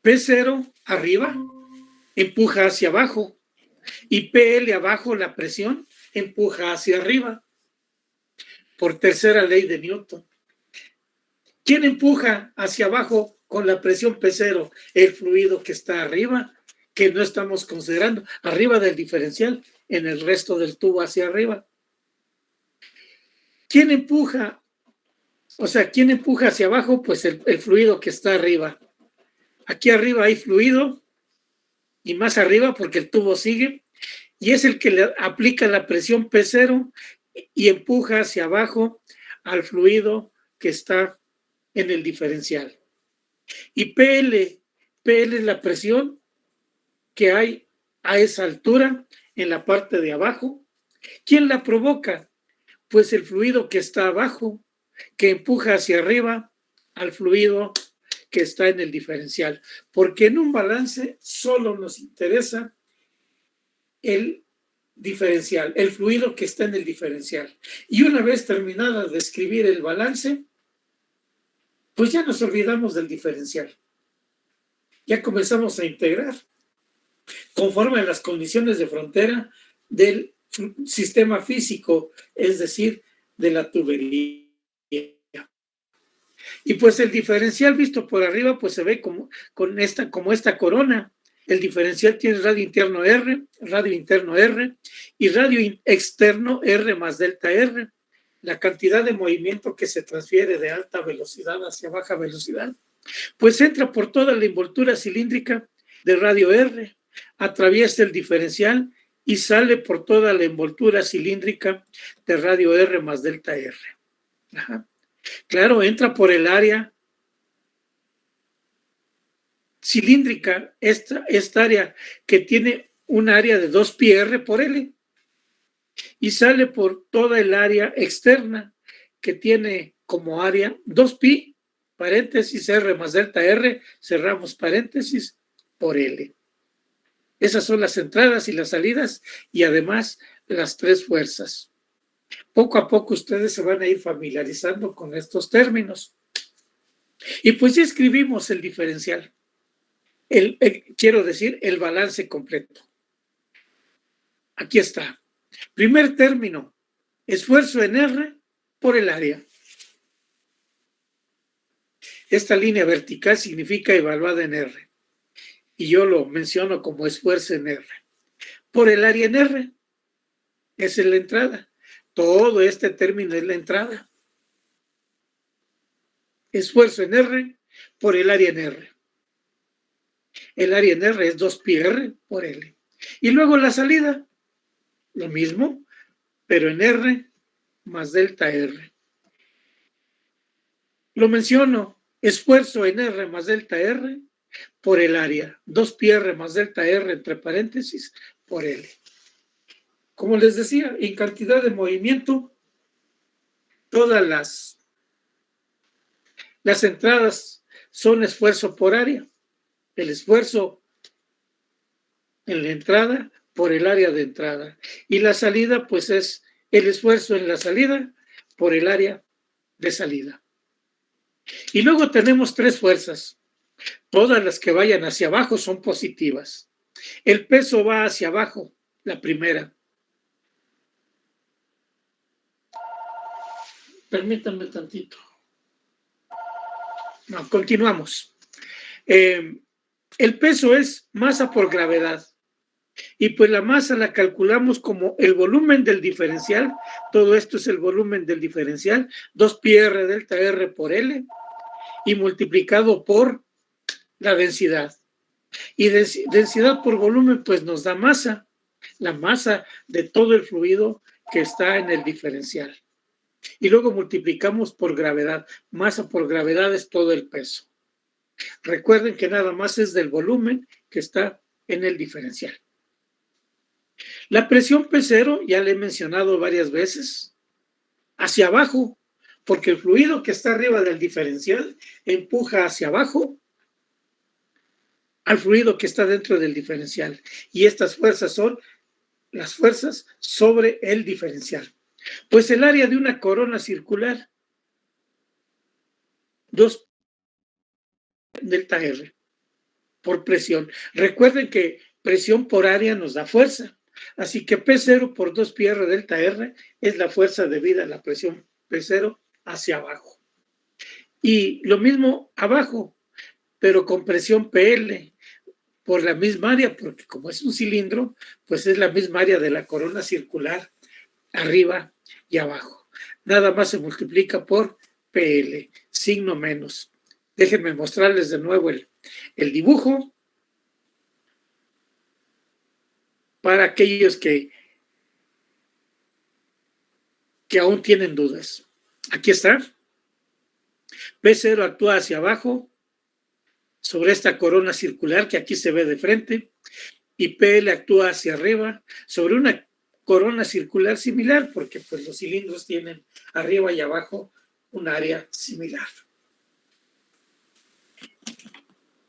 P0 arriba empuja hacia abajo y PL abajo, la presión, empuja hacia arriba. Por tercera ley de Newton. ¿Quién empuja hacia abajo con la presión P0? El fluido que está arriba, que no estamos considerando, arriba del diferencial, en el resto del tubo hacia arriba. ¿Quién empuja? O sea, ¿quién empuja hacia abajo? Pues el fluido que está arriba. Aquí arriba hay fluido y más arriba porque el tubo sigue y es el que le aplica la presión P0 y empuja hacia abajo al fluido que está en el diferencial. Y PL es la presión que hay a esa altura en la parte de abajo. ¿Quién la provoca? Pues el fluido que está abajo, que empuja hacia arriba al fluido que está en el diferencial. Porque en un balance solo nos interesa el diferencial, el fluido que está en el diferencial. Y una vez terminada de escribir el balance, pues ya nos olvidamos del diferencial. Ya comenzamos a integrar conforme a las condiciones de frontera del sistema físico, es decir, de la tubería. Y pues el diferencial visto por arriba, pues se ve como esta corona. El diferencial tiene radio interno R, radio interno R y radio externo R más delta R. La cantidad de movimiento que se transfiere de alta velocidad hacia baja velocidad, pues entra por toda la envoltura cilíndrica de radio R, atraviesa el diferencial y sale por toda la envoltura cilíndrica de radio R más delta R. Ajá. Claro, entra por el área cilíndrica, esta área que tiene un área de 2πr por L, y sale por toda el área externa que tiene como área 2π, paréntesis R más delta R, cerramos paréntesis, por L. Esas son las entradas y las salidas y además las tres fuerzas. Poco a poco ustedes se van a ir familiarizando con estos términos. Y pues ya escribimos el diferencial. Quiero decir, el balance completo. Aquí está. Primer término, esfuerzo en R por el área. Esta línea vertical significa evaluada en R. Y yo lo menciono como esfuerzo en R. Por el área en R. Esa es la entrada. Todo este término es la entrada. Esfuerzo en R por el área en R. El área en R es 2πr por L. Y luego la salida, lo mismo, pero en R más delta R. Lo menciono, esfuerzo en R más delta R por el área, 2πr más delta R entre paréntesis por L. Como les decía, en cantidad de movimiento, todas las entradas son esfuerzo por área. El esfuerzo en la entrada por el área de entrada. Y la salida, pues es el esfuerzo en la salida por el área de salida. Y luego tenemos tres fuerzas. Todas las que vayan hacia abajo son positivas. El peso va hacia abajo, la primera. Permítanme tantito. No, continuamos. El peso es masa por gravedad. Y pues la masa la calculamos como el volumen del diferencial. Todo esto es el volumen del diferencial. 2πr delta R por L. Y multiplicado por la densidad. Y densidad por volumen pues nos da masa. La masa de todo el fluido que está en el diferencial. Y luego multiplicamos por gravedad. Masa por gravedad es todo el peso. Recuerden que nada más es del volumen que está en el diferencial. La presión P0, ya le he mencionado varias veces, hacia abajo, porque el fluido que está arriba del diferencial empuja hacia abajo al fluido que está dentro del diferencial. Y estas fuerzas son las fuerzas sobre el diferencial. Pues el área de una corona circular, 2 delta R. por presión. Recuerden que presión por área nos da fuerza. Así que P0 por 2πr delta R es la fuerza debida a la presión P0 hacia abajo. Y lo mismo abajo, pero con presión PL por la misma área, porque como es un cilindro, pues es la misma área de la corona circular, arriba y abajo. Nada más se multiplica por PL, signo menos. Déjenme mostrarles de nuevo el dibujo para aquellos que aún tienen dudas. Aquí está. P0 actúa hacia abajo sobre esta corona circular que aquí se ve de frente, y PL actúa hacia arriba sobre una corona circular similar, porque pues los cilindros tienen arriba y abajo un área similar.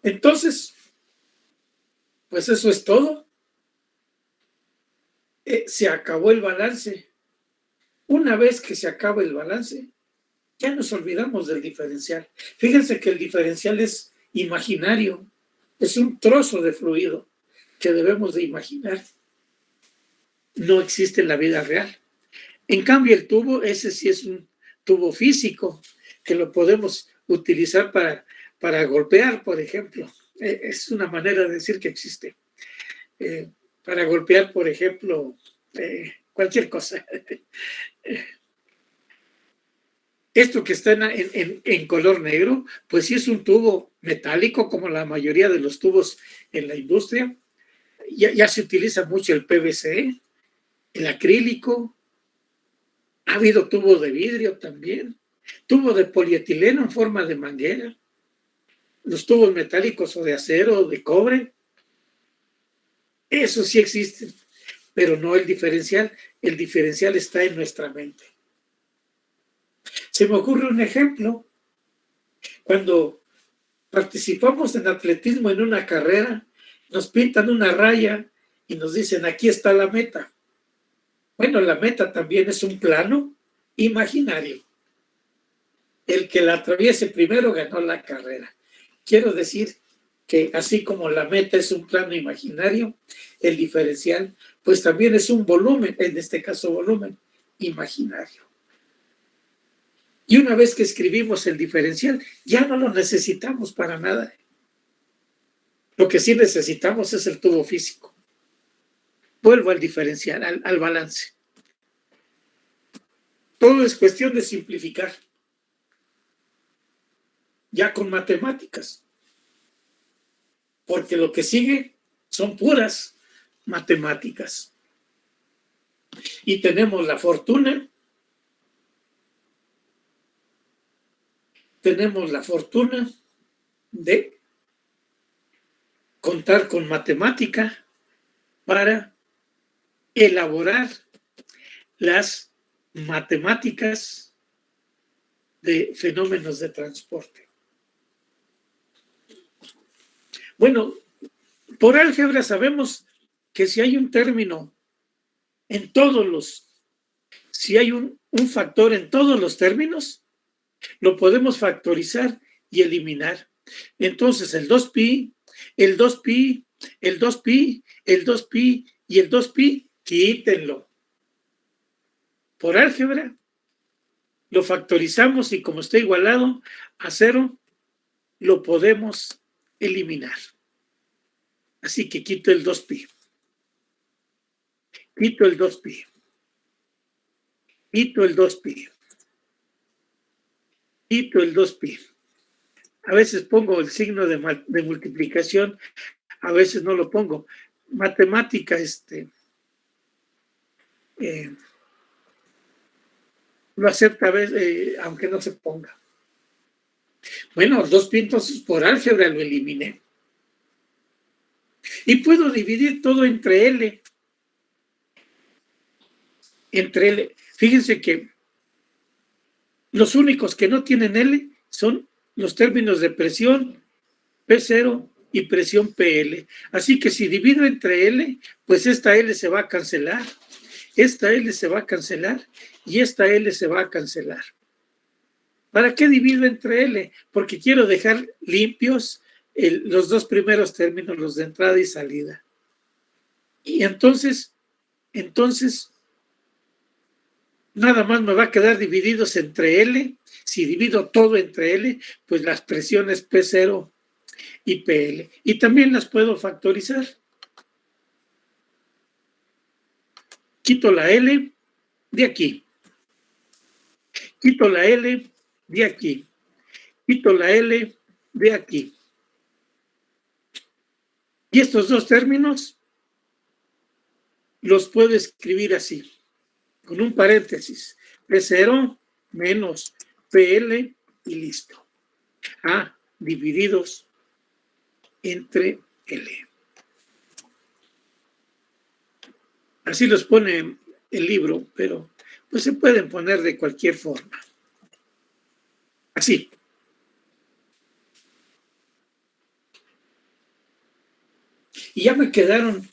Entonces, pues eso es todo. Se acabó el balance. Una vez que se acaba el balance, ya nos olvidamos del diferencial. Fíjense que el diferencial es imaginario, es un trozo de fluido que debemos de imaginar. No existe en la vida real. En cambio, el tubo, ese sí es un tubo físico, que lo podemos utilizar para golpear, por ejemplo. Es una manera de decir que existe. Para golpear, por ejemplo, cualquier cosa. Esto que está en color negro, pues sí es un tubo metálico, como la mayoría de los tubos en la industria. Ya se utiliza mucho el PVC, el acrílico. Ha habido tubo de vidrio también, tubo de polietileno en forma de manguera, los tubos metálicos o de acero o de cobre. Eso sí existen, pero no el diferencial. El diferencial está en nuestra mente. Se me ocurre un ejemplo. Cuando participamos en atletismo en una carrera, nos pintan una raya y nos dicen, aquí está la meta. Bueno, la meta también es un plano imaginario. El que la atraviese primero ganó la carrera. Quiero decir que así como la meta es un plano imaginario, el diferencial pues también es un volumen, en este caso volumen imaginario. Y una vez que escribimos el diferencial, ya no lo necesitamos para nada. Lo que sí necesitamos es el tubo físico. Vuelvo al diferencial, al balance. Todo es cuestión de simplificar. Ya con matemáticas. Porque lo que sigue son puras matemáticas. Y tenemos la fortuna de contar con matemática para elaborar las matemáticas de fenómenos de transporte. Bueno, por álgebra sabemos que si hay un término en todos los, si hay un factor en todos los términos, lo podemos factorizar y eliminar. Entonces el 2pi, el 2pi, el 2pi, el 2pi y el 2pi, quítenlo. Por álgebra lo factorizamos y como está igualado a 0, lo podemos eliminar. Así que quito el 2pi. Quito el 2pi. Quito el 2pi. Quito el 2pi. A veces pongo el signo de multiplicación, a veces no lo pongo. Matemática, lo acepta a veces, aunque no se ponga. Bueno, los 2pi entonces por álgebra lo eliminé. Y puedo dividir todo entre L. Entre L. Fíjense que los únicos que no tienen L son los términos de presión P0 y presión PL. Así que si divido entre L, pues esta L se va a cancelar, esta L se va a cancelar y esta L se va a cancelar. ¿Para qué divido entre L? Porque quiero dejar limpios los dos primeros términos, los de entrada y salida. Y entonces, nada más me va a quedar divididos entre L. Si divido todo entre L, pues las presiones P0 y PL. Y también las puedo factorizar. Quito la L de aquí. Quito la L de aquí. Quito la L de aquí. Y estos dos términos los puedo escribir así, con un paréntesis. P0 menos PL y listo. Divididos entre L. Así los pone el libro, pero pues se pueden poner de cualquier forma. Así. Y ya me quedaron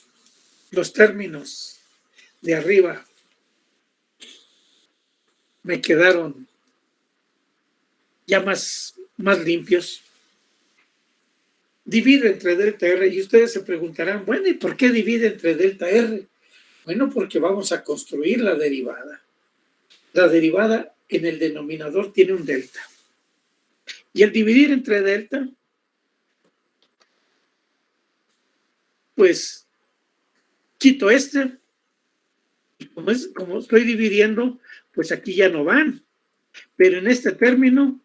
los términos de arriba. Me quedaron ya más limpios. Divide entre delta R y ustedes se preguntarán, bueno, ¿y por qué divide entre delta R? Bueno, porque vamos a construir la derivada. La derivada en el denominador tiene un delta. Y al dividir entre delta, pues quito este. Y como estoy dividiendo, pues aquí ya no van. Pero en este término,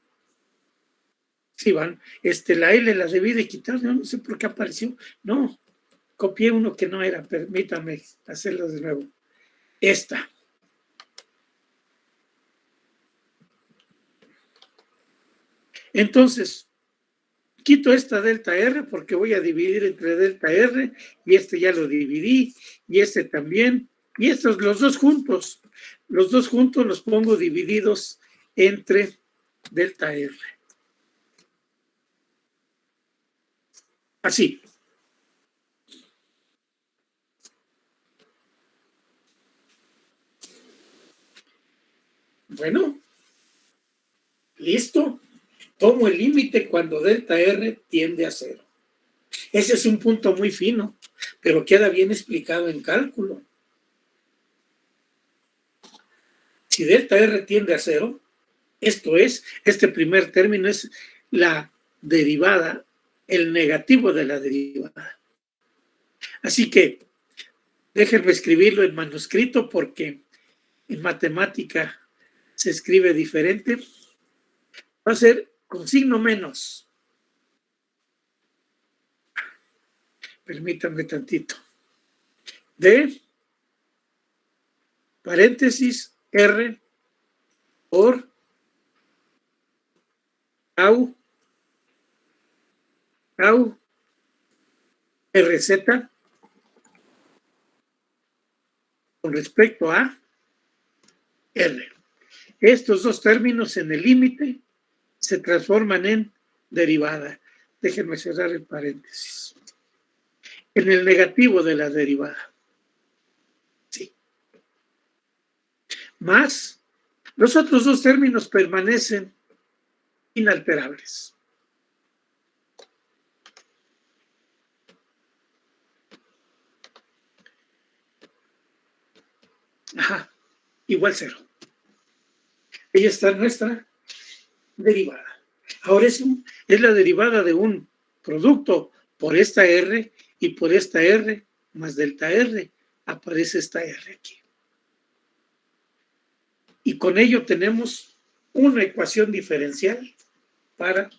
sí van. La L la debí de quitar, no sé por qué apareció. No, copié uno que no era. Permítame hacerlo de nuevo. Esta. Entonces, quito esta delta R porque voy a dividir entre delta R y este ya lo dividí y este también. Y estos, los dos juntos los pongo divididos entre delta R. Así. Bueno, listo. Tomo el límite cuando delta R tiende a 0. Ese es un punto muy fino, pero queda bien explicado en cálculo. Si delta R tiende a 0, esto es, este primer término es la derivada, el negativo de la derivada. Así que déjenme escribirlo en manuscrito porque en matemática se escribe diferente. Va a ser con signo menos. Permítanme tantito. De paréntesis R por tau RZ con respecto a R. Estos dos términos en el límite se transforman en derivada. Déjenme cerrar el paréntesis. En el negativo de la derivada. Sí. Más, los otros dos términos permanecen inalterables. Igual 0. Ahí está nuestra derivada. Ahora es la derivada de un producto por esta R y por esta R más delta R. Aparece esta R aquí. Y con ello tenemos una ecuación diferencial para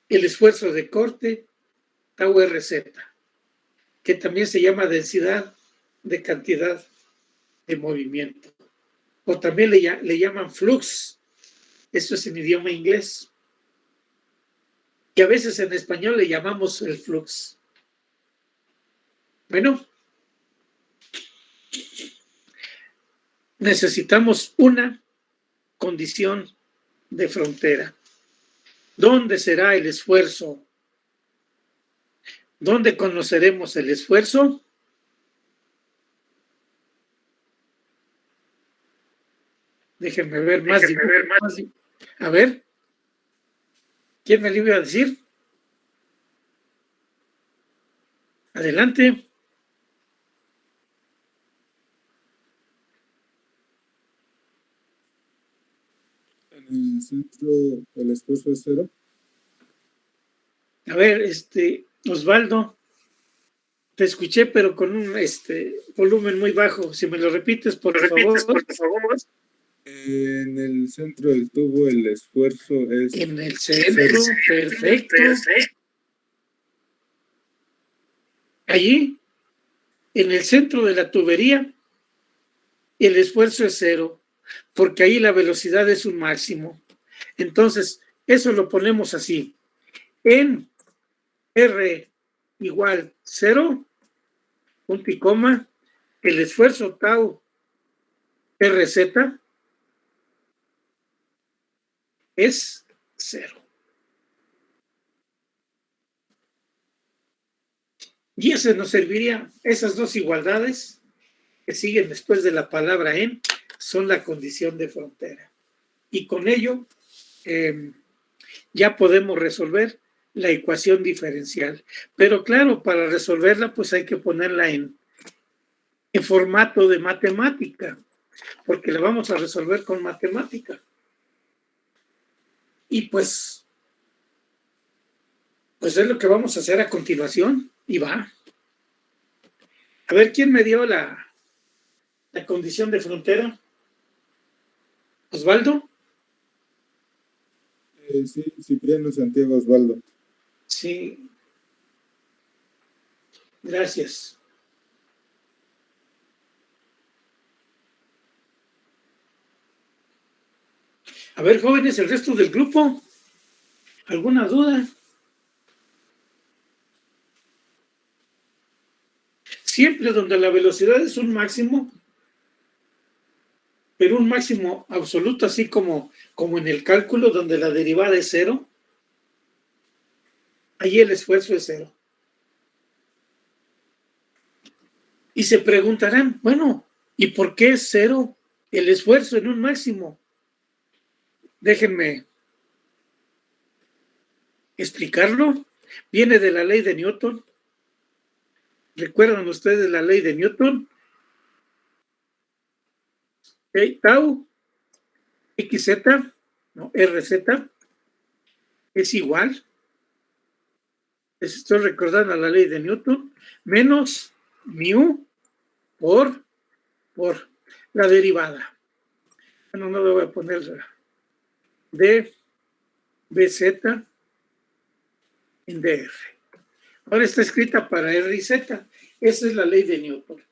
el esfuerzo de corte tau RZ, que también se llama densidad de cantidad de movimiento. O también le llaman flux. Esto es en idioma inglés. Y a veces en español le llamamos el flux. Bueno, necesitamos una condición de frontera. ¿Dónde será el esfuerzo? ¿Dónde conoceremos el esfuerzo? Déjenme ver más. A ver. ¿Quién me lo iba a decir? Adelante. En el centro el esfuerzo es 0. A ver, Osvaldo, te escuché, pero con un volumen muy bajo. Si me lo repites, por favor. En el centro del tubo el esfuerzo es En el centro, perfecto. Allí, en el centro de la tubería, el esfuerzo es 0, porque ahí la velocidad es un máximo. Entonces, eso lo ponemos así. En R igual 0, punto y coma, el esfuerzo tau RZ es 0. Y eso nos serviría, esas dos igualdades que siguen después de la palabra en, son la condición de frontera. Y con ello ya podemos resolver la ecuación diferencial. Pero claro, para resolverla pues hay que ponerla en formato de matemática, porque la vamos a resolver con matemática. Y pues es lo que vamos a hacer a continuación. Y va. A ver, ¿quién me dio la condición de frontera? ¿Osvaldo? Sí, Cipriano Santiago Osvaldo. Sí. Gracias. A ver, jóvenes, el resto del grupo, ¿alguna duda? Siempre donde la velocidad es un máximo, pero un máximo absoluto, así como en el cálculo donde la derivada es 0, ahí el esfuerzo es 0. Y se preguntarán, bueno, ¿y por qué es 0 el esfuerzo en un máximo? Déjenme explicarlo. Viene de la ley de Newton. ¿Recuerdan ustedes la ley de Newton? Tau, XZ, no, RZ, es igual, les estoy recordando la ley de Newton, menos mu por la derivada. Bueno, no le voy a poner d bz en dr. Ahora está escrita para r y z. Esa es la ley de Newton.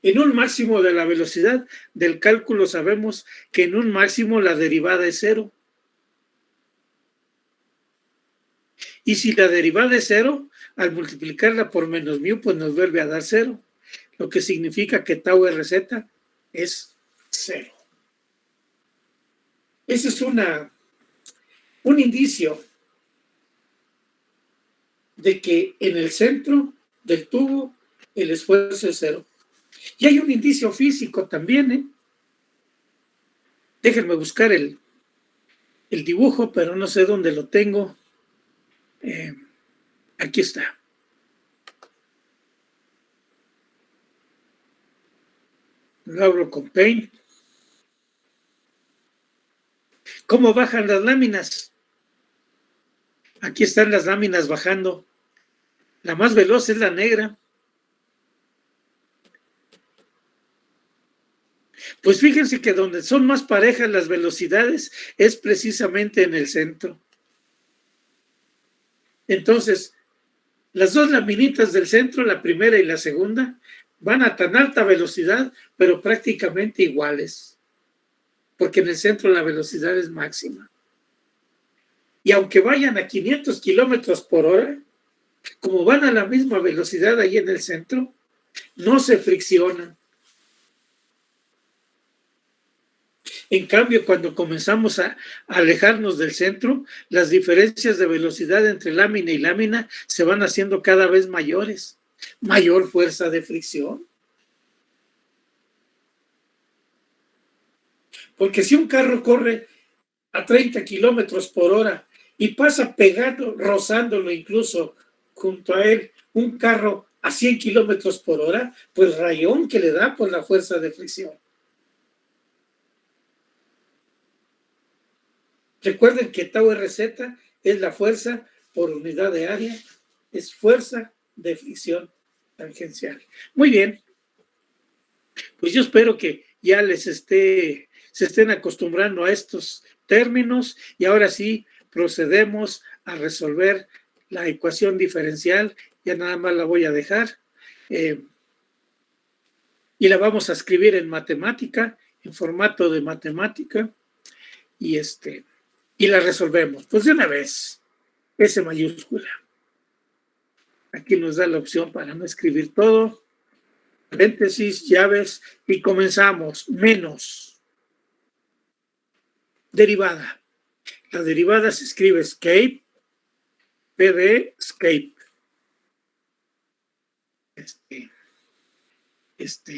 En un máximo de la velocidad del cálculo sabemos que en un máximo la derivada es 0. Y si la derivada es 0, al multiplicarla por menos mu, pues nos vuelve a dar 0, lo que significa que tau RZ es 0. Ese es un indicio de que en el centro del tubo el esfuerzo es 0. Y hay un indicio físico también, ¿eh? Déjenme buscar el dibujo, pero no sé dónde lo tengo. Aquí está. Lo abro con Paint. ¿Cómo bajan las láminas? Aquí están las láminas bajando. La más veloz es la negra. Pues fíjense que donde son más parejas las velocidades es precisamente en el centro. Entonces, las dos laminitas del centro, la primera y la segunda, van a tan alta velocidad, pero prácticamente iguales, porque en el centro la velocidad es máxima. Y aunque vayan a 500 kilómetros por hora, como van a la misma velocidad ahí en el centro, no se friccionan. En cambio, cuando comenzamos a alejarnos del centro, las diferencias de velocidad entre lámina y lámina se van haciendo cada vez mayores. Mayor fuerza de fricción. Porque si un carro corre a 30 kilómetros por hora y pasa pegado, rozándolo incluso junto a él, un carro a 100 kilómetros por hora, pues rayón que le da por la fuerza de fricción. Recuerden que tau RZ es la fuerza por unidad de área, es fuerza de fricción tangencial. Muy bien, pues yo espero que ya se estén acostumbrando a estos términos y ahora sí procedemos a resolver la ecuación diferencial. Ya nada más la voy a dejar y la vamos a escribir en matemática, en formato de matemática y la resolvemos. Pues de una vez, S mayúscula. Aquí nos da la opción para no escribir todo. Paréntesis, llaves y comenzamos. Menos. Derivada. La derivada se escribe escape, PD, escape.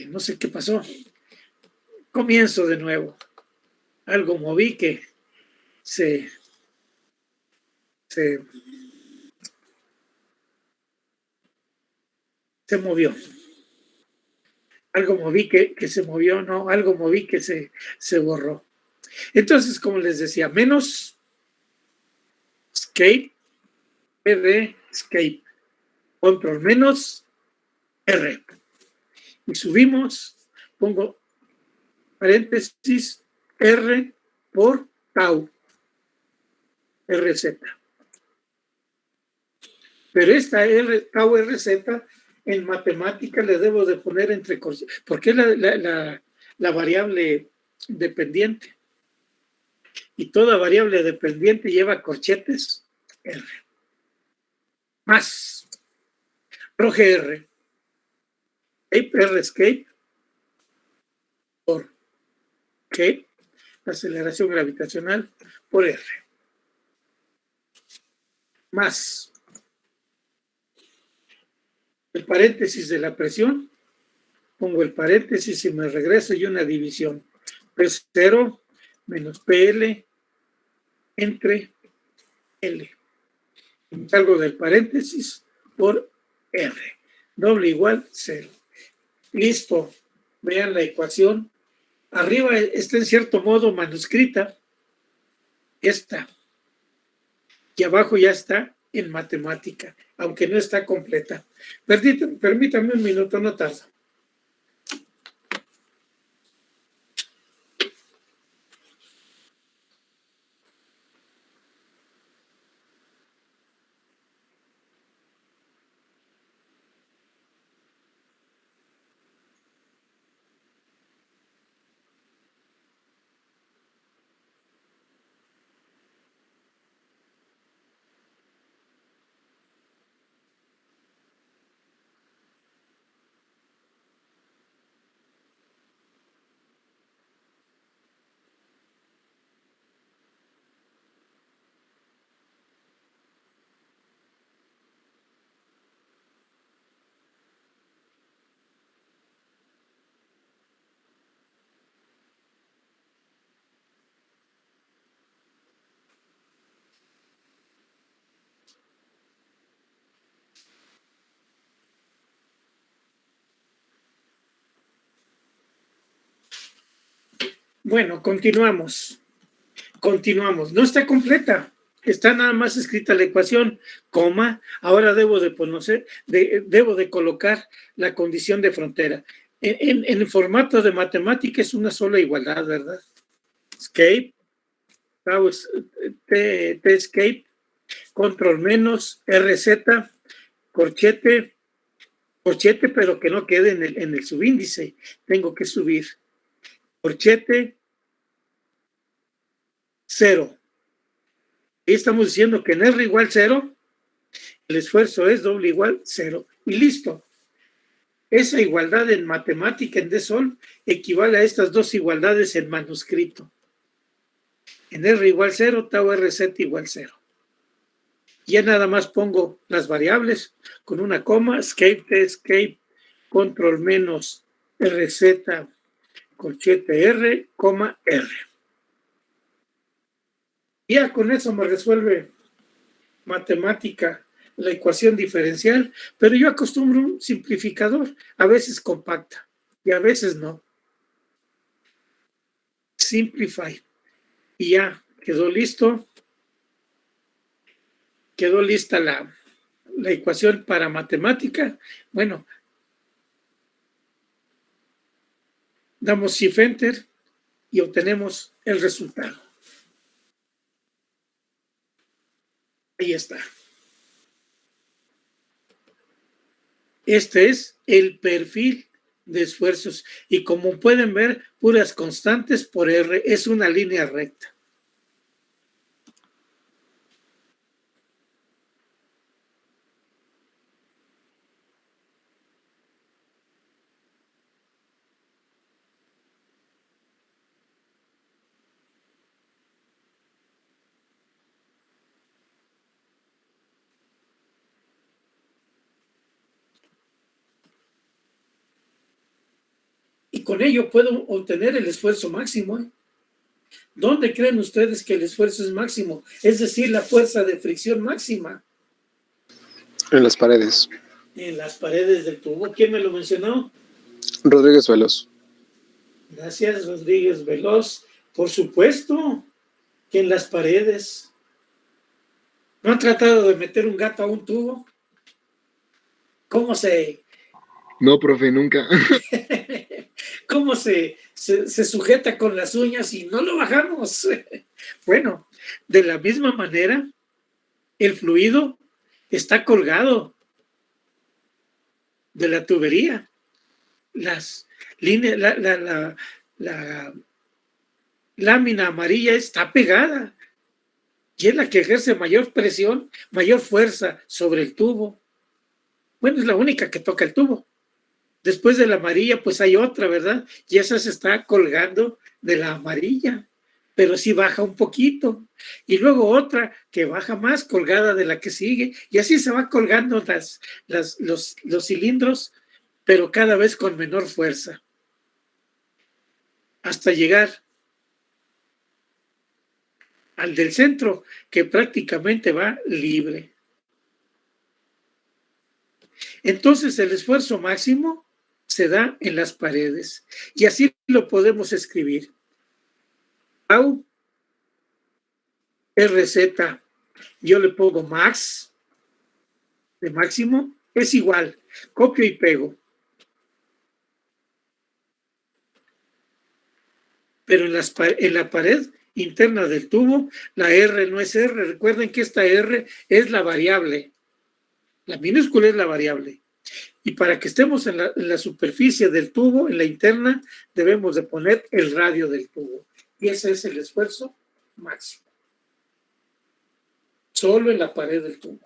No sé qué pasó. Comienzo de nuevo. Algo moví que se movió. Algo moví que se movió, no, algo moví que se borró. Entonces, como les decía, menos escape, PD, escape, control menos R. Y subimos, pongo paréntesis R por tau, RZ. Pero esta tau RZ en matemática le debo de poner entre corchetes, porque es la variable dependiente. Y toda variable dependiente lleva corchetes R. Más roje R. R escape por G, la aceleración gravitacional por R. Más el paréntesis de la presión, pongo el paréntesis y me regreso y una división. P0 menos PL entre L. Salgo del paréntesis por R. Doble igual 0. Listo. Vean la ecuación. Arriba está en cierto modo manuscrita. Esta. Y abajo ya está en matemática, aunque no está completa. Permítame un minuto, no tarda. Bueno, continuamos. No está completa. Está nada más escrita la ecuación, coma. Ahora debo de colocar la condición de frontera. En el formato de matemática es una sola igualdad, ¿verdad? Escape, T escape, control menos, RZ, corchete, pero que no quede en el subíndice. Tengo que subir. Corchete, 0. Y estamos diciendo que en R igual 0, el esfuerzo es doble igual 0. Y listo. Esa igualdad en matemática en D-Sol equivale a estas dos igualdades en manuscrito. En R igual 0, tau RZ igual 0. Ya nada más pongo las variables con una coma, escape, T escape, control menos RZ, corchete R, coma R. Ya con eso me resuelve matemática la ecuación diferencial, pero yo acostumbro un simplificador, a veces compacta y a veces no. Simplify. Y ya quedó listo. Quedó lista la ecuación para matemática. Bueno, damos Shift Enter y obtenemos el resultado. Ahí está. Este es el perfil de esfuerzos y como pueden ver, puras constantes por R, es una línea recta. Y con ello puedo obtener el esfuerzo máximo. ¿Dónde creen ustedes que el esfuerzo es máximo? Es decir, la fuerza de fricción máxima. En las paredes. En las paredes del tubo. ¿Quién me lo mencionó? Rodríguez Veloz. Gracias, Rodríguez Veloz. Por supuesto que en las paredes. ¿No han tratado de meter un gato a un tubo? ¿Cómo se...? No, profe, nunca. ¿Cómo se sujeta con las uñas y no lo bajamos? Bueno, de la misma manera, el fluido está colgado de la tubería. Las líneas, la lámina amarilla está pegada y es la que ejerce mayor presión, mayor fuerza sobre el tubo. Bueno, es la única que toca el tubo. Después de la amarilla, pues hay otra, ¿verdad? Y esa se está colgando de la amarilla, pero sí baja un poquito. Y luego otra que baja más, colgada de la que sigue. Y así se va colgando los cilindros, pero cada vez con menor fuerza. Hasta llegar al del centro, que prácticamente va libre. Entonces el esfuerzo máximo se da en las paredes y así lo podemos escribir. Tau RZ, yo le pongo max de máximo, es igual, copio y pego. Pero en la pared interna del tubo, la R no es R. Recuerden que esta R es la variable. La minúscula es la variable. Y para que estemos en la superficie del tubo, en la interna, debemos de poner el radio del tubo. Y ese es el esfuerzo máximo. Solo en la pared del tubo.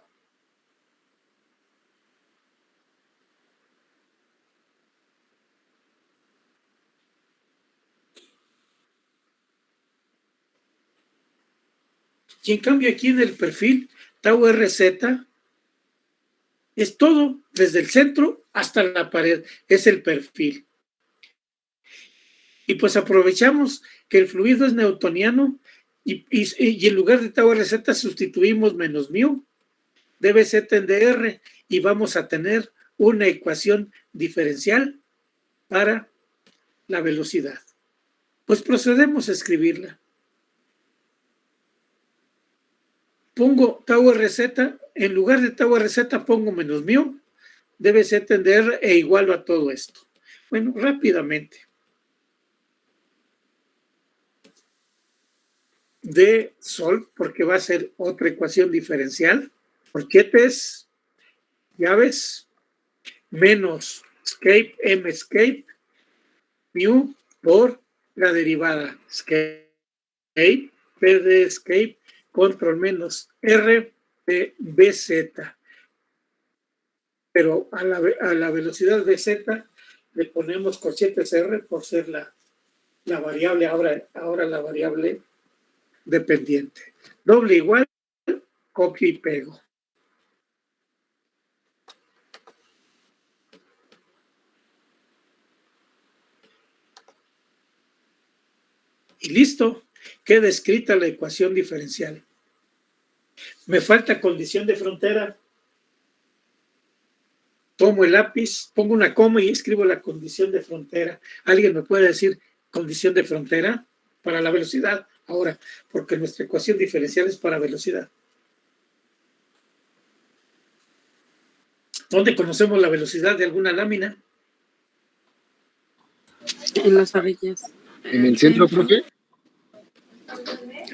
Y en cambio aquí en el perfil, tau RZ, es todo, desde el centro hasta la pared, es el perfil. Y pues aprovechamos que el fluido es newtoniano y en lugar de tau RZ sustituimos menos mu, dBz en dr, y vamos a tener una ecuación diferencial para la velocidad. Pues procedemos a escribirla. Pongo tau RZ, en lugar de tau RZ pongo menos mu, dBz en dr e igualo a todo esto. Bueno, rápidamente. De sol, porque va a ser otra ecuación diferencial, corchetes, llaves, menos escape, m escape, mu por la derivada escape, p de escape, control menos r de bz. Pero a la velocidad bz le ponemos corchetes r por ser la variable, ahora la variable dependiente. Doble igual, copio y pego. Y listo. queda escrita la ecuación diferencial. Me falta condición de frontera. Tomo el lápiz, pongo una coma y escribo la condición de frontera. ¿Alguien me puede decir condición de frontera para la velocidad? Ahora, porque nuestra ecuación diferencial es para velocidad. ¿Dónde conocemos la velocidad de alguna lámina? En las orillas. ¿En el centro, profe?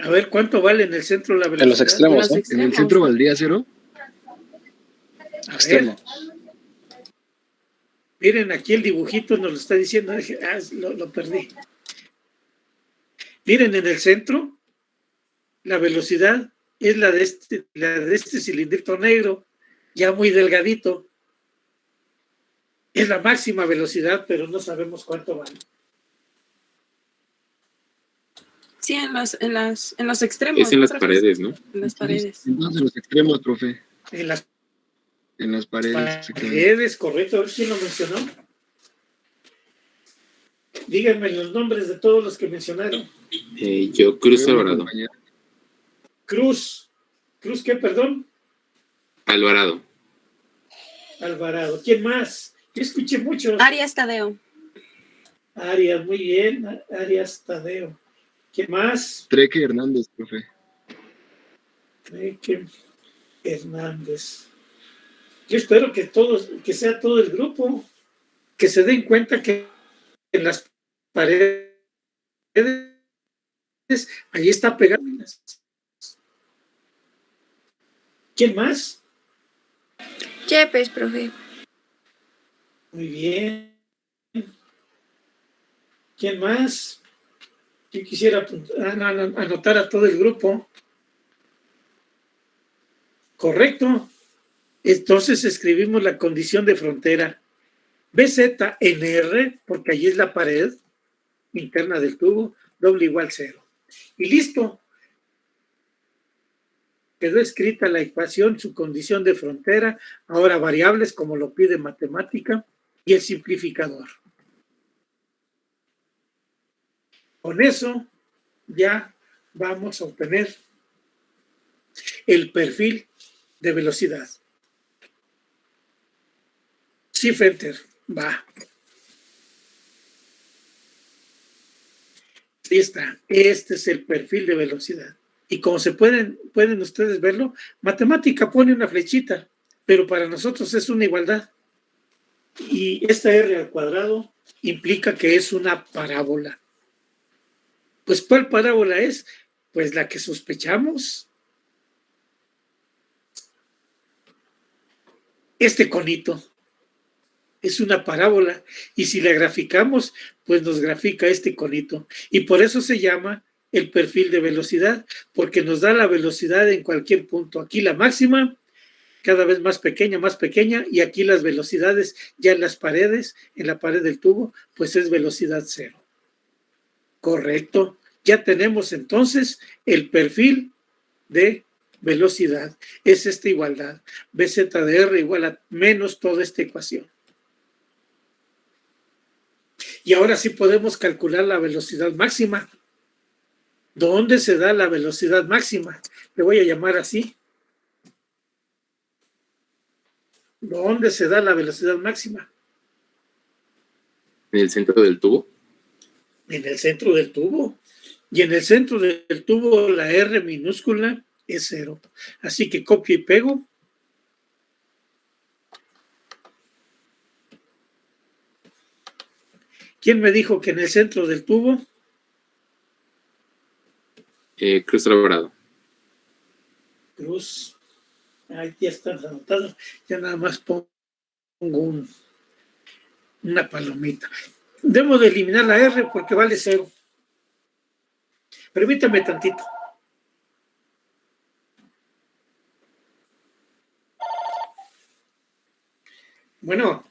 A ver, ¿cuánto vale en el centro la velocidad? En los extremos, Los ¿no? extremos. En el centro valdría 0. A Extremo. ver, miren, aquí el dibujito nos lo está diciendo. Lo perdí. Miren, en el centro, la velocidad es la de este cilindrito negro, ya muy delgadito. Es la máxima velocidad, pero no sabemos cuánto vale. Sí, en los extremos. Es en las profe. paredes, ¿no? En las paredes. Entonces, los extremos, profe. En las En las paredes. se quedan. paredes, correcto. A ver quién lo mencionó. Díganme los nombres de todos los que mencionaron. Yo, Cruz Creo, Alvarado. compañero. Cruz. ¿Cruz qué, perdón? Alvarado. Alvarado. ¿Quién más? Yo escuché muchos. Arias Tadeo. Arias, muy bien. Arias Tadeo. ¿Quién más? Treque Hernández, profe. Treque Hernández. Yo espero que sea todo el grupo, que se den cuenta que en las paredes ahí está pegado. ¿Quién más? Yepes, profe. Muy bien. ¿Quién más? Yo quisiera anotar a todo el grupo. Correcto. Entonces escribimos la condición de frontera. BZNR, porque allí es la pared interna del tubo, doble igual 0. Y listo. Quedó escrita la ecuación, su condición de frontera, ahora variables como lo pide matemática y el simplificador. Con eso ya vamos a obtener el perfil de velocidad. Shift Enter, va. Ahí está, este es el perfil de velocidad. Y como pueden ustedes verlo, matemática pone una flechita, pero para nosotros es una igualdad. Y esta R al cuadrado implica que es una parábola. Pues, ¿cuál parábola es? Pues la que sospechamos. Este conito es una parábola, y si la graficamos, pues nos grafica este conito. Y por eso se llama el perfil de velocidad, porque nos da la velocidad en cualquier punto. Aquí la máxima, cada vez más pequeña, y aquí las velocidades ya en las paredes, en la pared del tubo, pues es velocidad 0. Correcto. Ya tenemos entonces el perfil de velocidad. Es esta igualdad. BZ de R igual a menos toda esta ecuación. Y ahora sí podemos calcular la velocidad máxima. ¿Dónde se da la velocidad máxima? Le voy a llamar así. ¿Dónde se da la velocidad máxima? En el centro del tubo. En el centro del tubo. Y en el centro del tubo la R minúscula es 0. Así que copio y pego. ¿Quién me dijo que en el centro del tubo? Cruz Alvarado. Cruz. Ahí ya están anotados. Ya nada más pongo una palomita. Debo de eliminar la R porque vale 0. Permítame tantito. Bueno,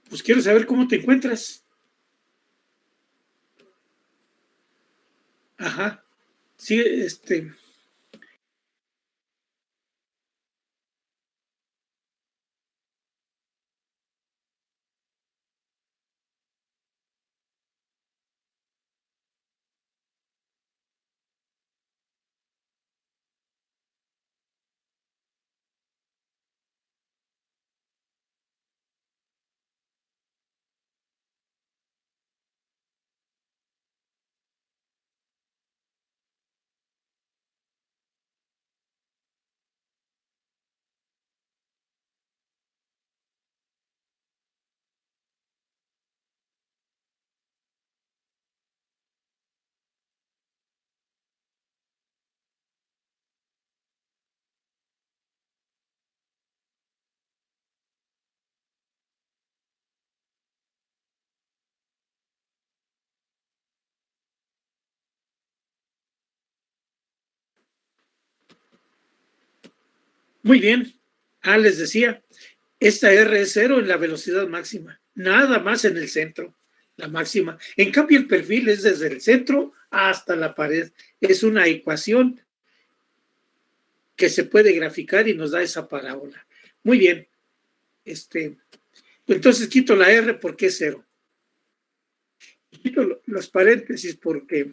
pues quiero saber cómo te encuentras. Ajá. Sí, Muy bien. Les decía, esta R es 0 en la velocidad máxima, nada más en el centro, la máxima. En cambio, el perfil es desde el centro hasta la pared. Es una ecuación que se puede graficar y nos da esa parábola. Muy bien. Entonces quito la R porque es 0. Quito los paréntesis porque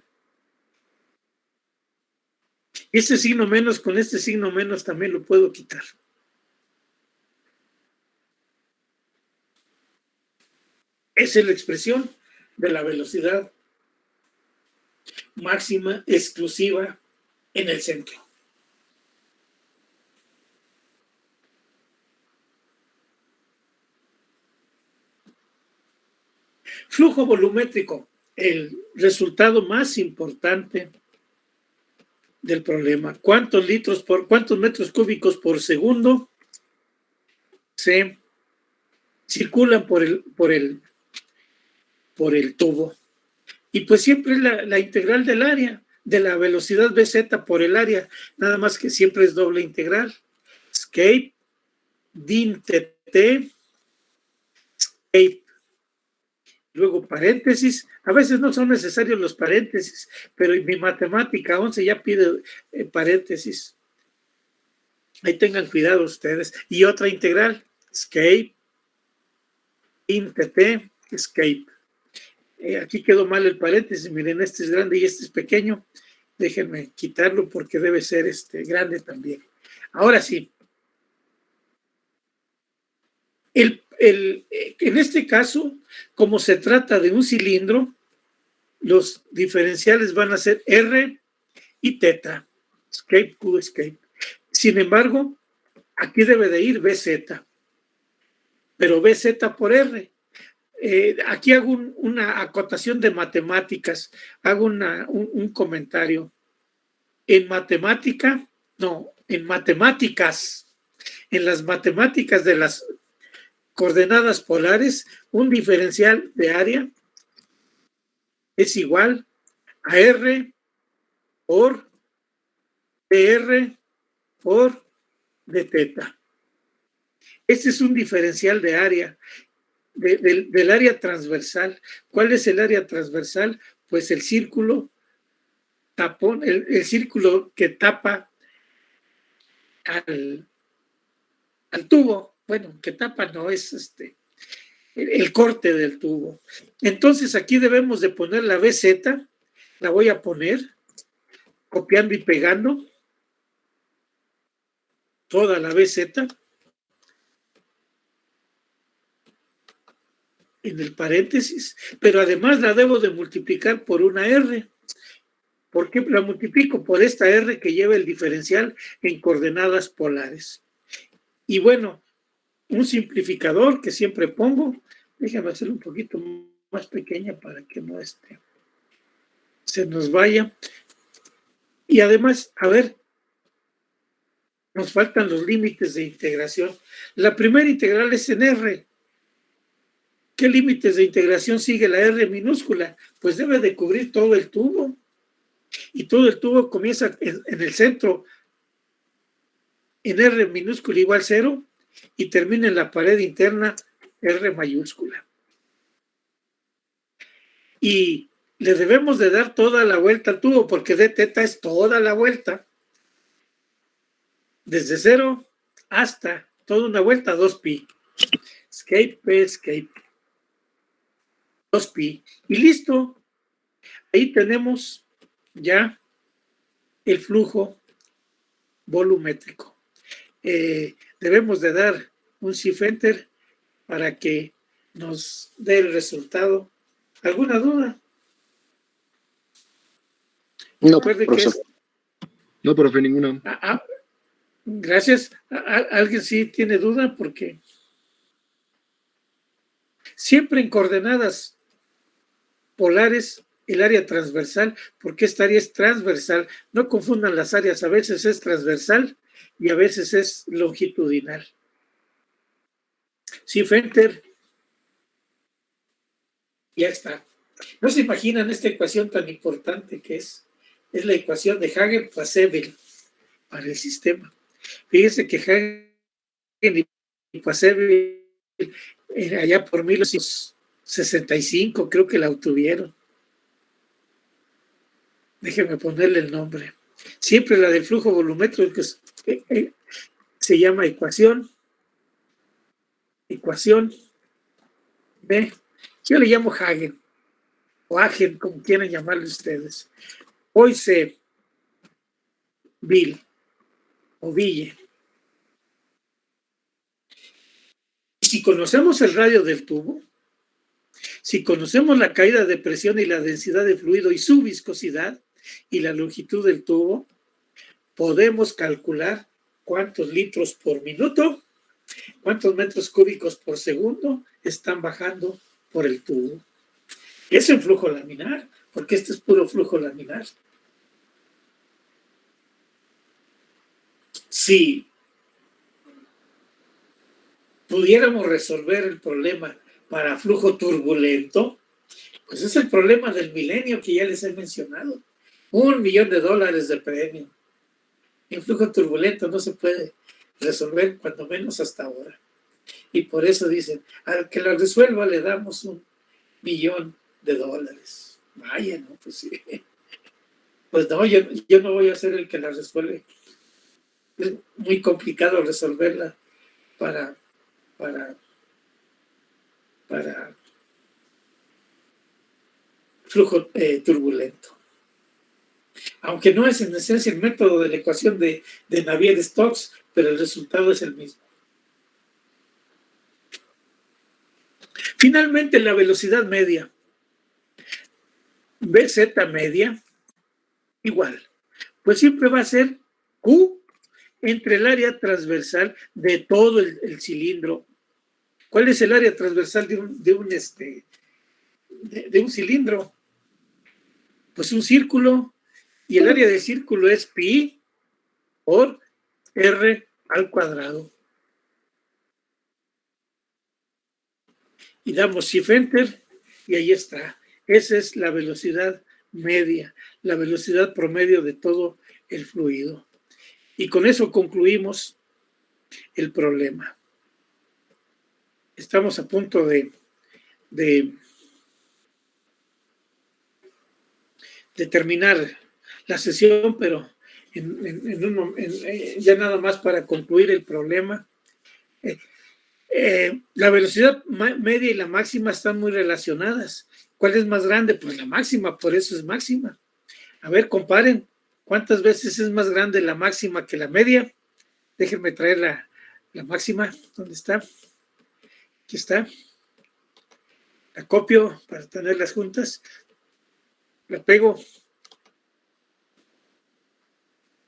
este signo menos con este signo menos también lo puedo quitar. Esa es la expresión de la velocidad máxima exclusiva en el centro. Flujo volumétrico, el resultado más importante del problema. ¿Cuántos metros cúbicos por segundo se circulan por el tubo? Y pues siempre es la integral del área, de la velocidad BZ por el área, nada más que siempre es doble integral. Escape, din TT, escape. Luego paréntesis, a veces no son necesarios los paréntesis, pero en mi matemática 11 ya pide paréntesis. Ahí tengan cuidado ustedes. Y otra integral, escape, din TT, escape. Aquí quedó mal el paréntesis, miren, este es grande y este es pequeño. Déjenme quitarlo porque debe ser grande también. Ahora sí. En este caso, como se trata de un cilindro, los diferenciales van a ser R y teta. Escape, Q, escape. Sin embargo, aquí debe de ir BZ. Pero BZ por R. Aquí hago una acotación de matemáticas, hago un comentario. En matemáticas, en las matemáticas de las coordenadas polares, un diferencial de área es igual a R por dr por d teta. Este es un diferencial de área. Del área transversal. ¿Cuál es el área transversal? Pues el círculo tapón, el círculo que tapa al tubo. Bueno, que tapa no es el corte del tubo. Entonces aquí debemos de poner la BZ, la voy a poner copiando y pegando toda la BZ en el paréntesis, pero además la debo de multiplicar por una R. ¿Por qué la multiplico? Por esta R que lleva el diferencial en coordenadas polares. Y bueno, un simplificador que siempre pongo, déjame hacerlo un poquito más pequeña para que no se nos vaya. Y además, a ver, nos faltan los límites de integración. La primera integral es en R. ¿Qué límites de integración sigue la R minúscula? Pues debe de cubrir todo el tubo. Y todo el tubo comienza en el centro en R minúscula igual 0 y termina en la pared interna R mayúscula. Y le debemos de dar toda la vuelta al tubo porque d teta es toda la vuelta. Desde 0 hasta toda una vuelta 2pi. Escape, escape. 2pi. Y listo. Ahí tenemos ya el flujo volumétrico. Debemos de dar un shift enter para que nos dé el resultado. ¿Alguna duda? No, Recuerde que no, profe, ninguna. Gracias. ¿Alguien sí tiene duda? Porque siempre en coordenadas polares el área transversal, porque esta área es transversal. No confundan las áreas, a veces es transversal y a veces es longitudinal. Shift enter. Ya está. No se imaginan esta ecuación tan importante que es la ecuación de Hagen-Pasevil para el sistema. Fíjese que Hagen y Paseville, allá por 1965, creo que la obtuvieron. Déjeme ponerle el nombre. Siempre la del flujo volumétrico que se llama ecuación B. Yo le llamo Hagen o Hagen, como quieran llamarle ustedes. Hoy se Bill o Ville. Si conocemos el radio del tubo, si conocemos la caída de presión y la densidad de fluido y su viscosidad y la longitud del tubo, podemos calcular cuántos litros por minuto, cuántos metros cúbicos por segundo están bajando por el tubo. Es en flujo laminar, porque este es puro flujo laminar. Si pudiéramos resolver el problema para flujo turbulento, pues es el problema del milenio que ya les he mencionado. $1 millón de premio. En flujo turbulento no se puede resolver, cuando menos hasta ahora. Y por eso dicen, al que la resuelva le damos $1 millón. Vaya, ¿no? Pues sí. Pues no, yo no voy a ser el que la resuelve. Es muy complicado resolverla para flujo turbulento. Aunque no es en esencia el método de la ecuación de Navier-Stokes, pero el resultado es el mismo. Finalmente, la velocidad media. BZ media, igual. Pues siempre va a ser Q entre el área transversal de todo el cilindro. ¿Cuál es el área transversal de un cilindro? Pues un círculo. Y el área del círculo es pi por r al cuadrado. Y damos shift enter y ahí está. Esa es la velocidad media, la velocidad promedio de todo el fluido. Y con eso concluimos el problema. Estamos a punto de terminar la sesión, pero ya nada más para concluir el problema. La velocidad media y la máxima están muy relacionadas. ¿Cuál es más grande? Pues la máxima, por eso es máxima. A ver, comparen. ¿Cuántas veces es más grande la máxima que la media? Déjenme traer la máxima. ¿Dónde está? Aquí está. La copio para tenerlas juntas. La pego.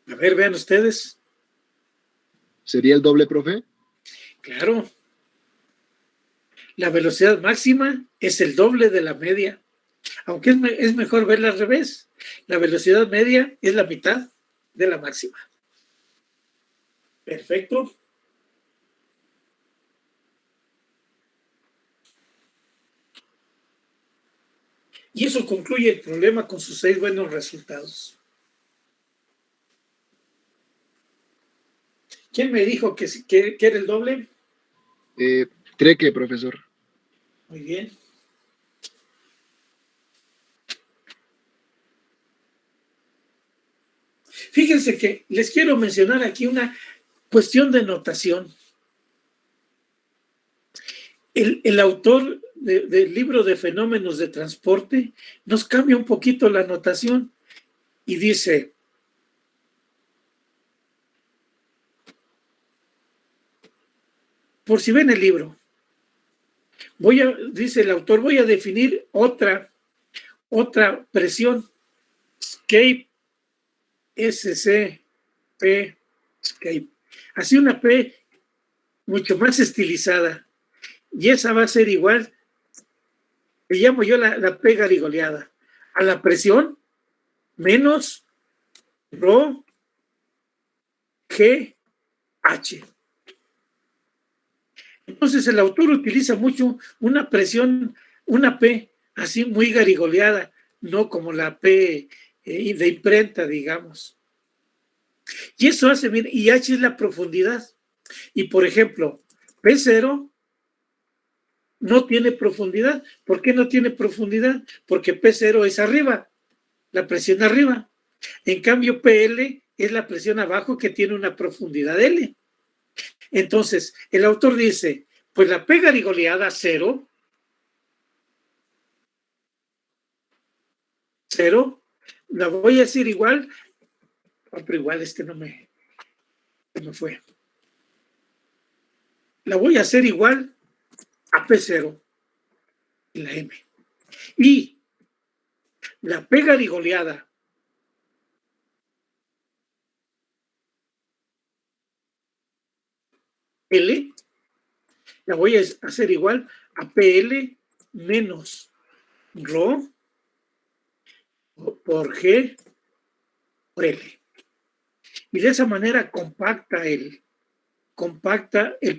A ver, vean ustedes. ¿Sería el doble, profe? Claro. La velocidad máxima es el doble de la media. Aunque es mejor verla al revés. La velocidad media es la mitad de la máxima. Perfecto. Y eso concluye el problema con sus 6 buenos resultados. ¿Quién me dijo que era el doble? Treque, profesor. Muy bien. Fíjense que les quiero mencionar aquí una cuestión de notación. El autor del libro de fenómenos de transporte nos cambia un poquito la notación y dice: por si ven el libro, dice el autor, voy a definir otra presión, escape, SCP, escape. Así una P mucho más estilizada. Y esa va a ser igual, le llamo yo la P garigoleada, a la presión menos ρ G H. Entonces el autor utiliza mucho una presión, una P así muy garigoleada, no como la P de imprenta, digamos. Y eso hace, mire, y H es la profundidad. Y por ejemplo, P0 no tiene profundidad. ¿Por qué no tiene profundidad? Porque P0 es arriba, la presión arriba. En cambio, PL es la presión abajo que tiene una profundidad L. Entonces, el autor dice, pues la P garigoleada 0, la voy a decir igual, pero igual no me fue. La voy a hacer igual a P0 en la M. Y la P garigoleada L, la voy a hacer igual a PL menos Rho por G por L. Y de esa manera compacta el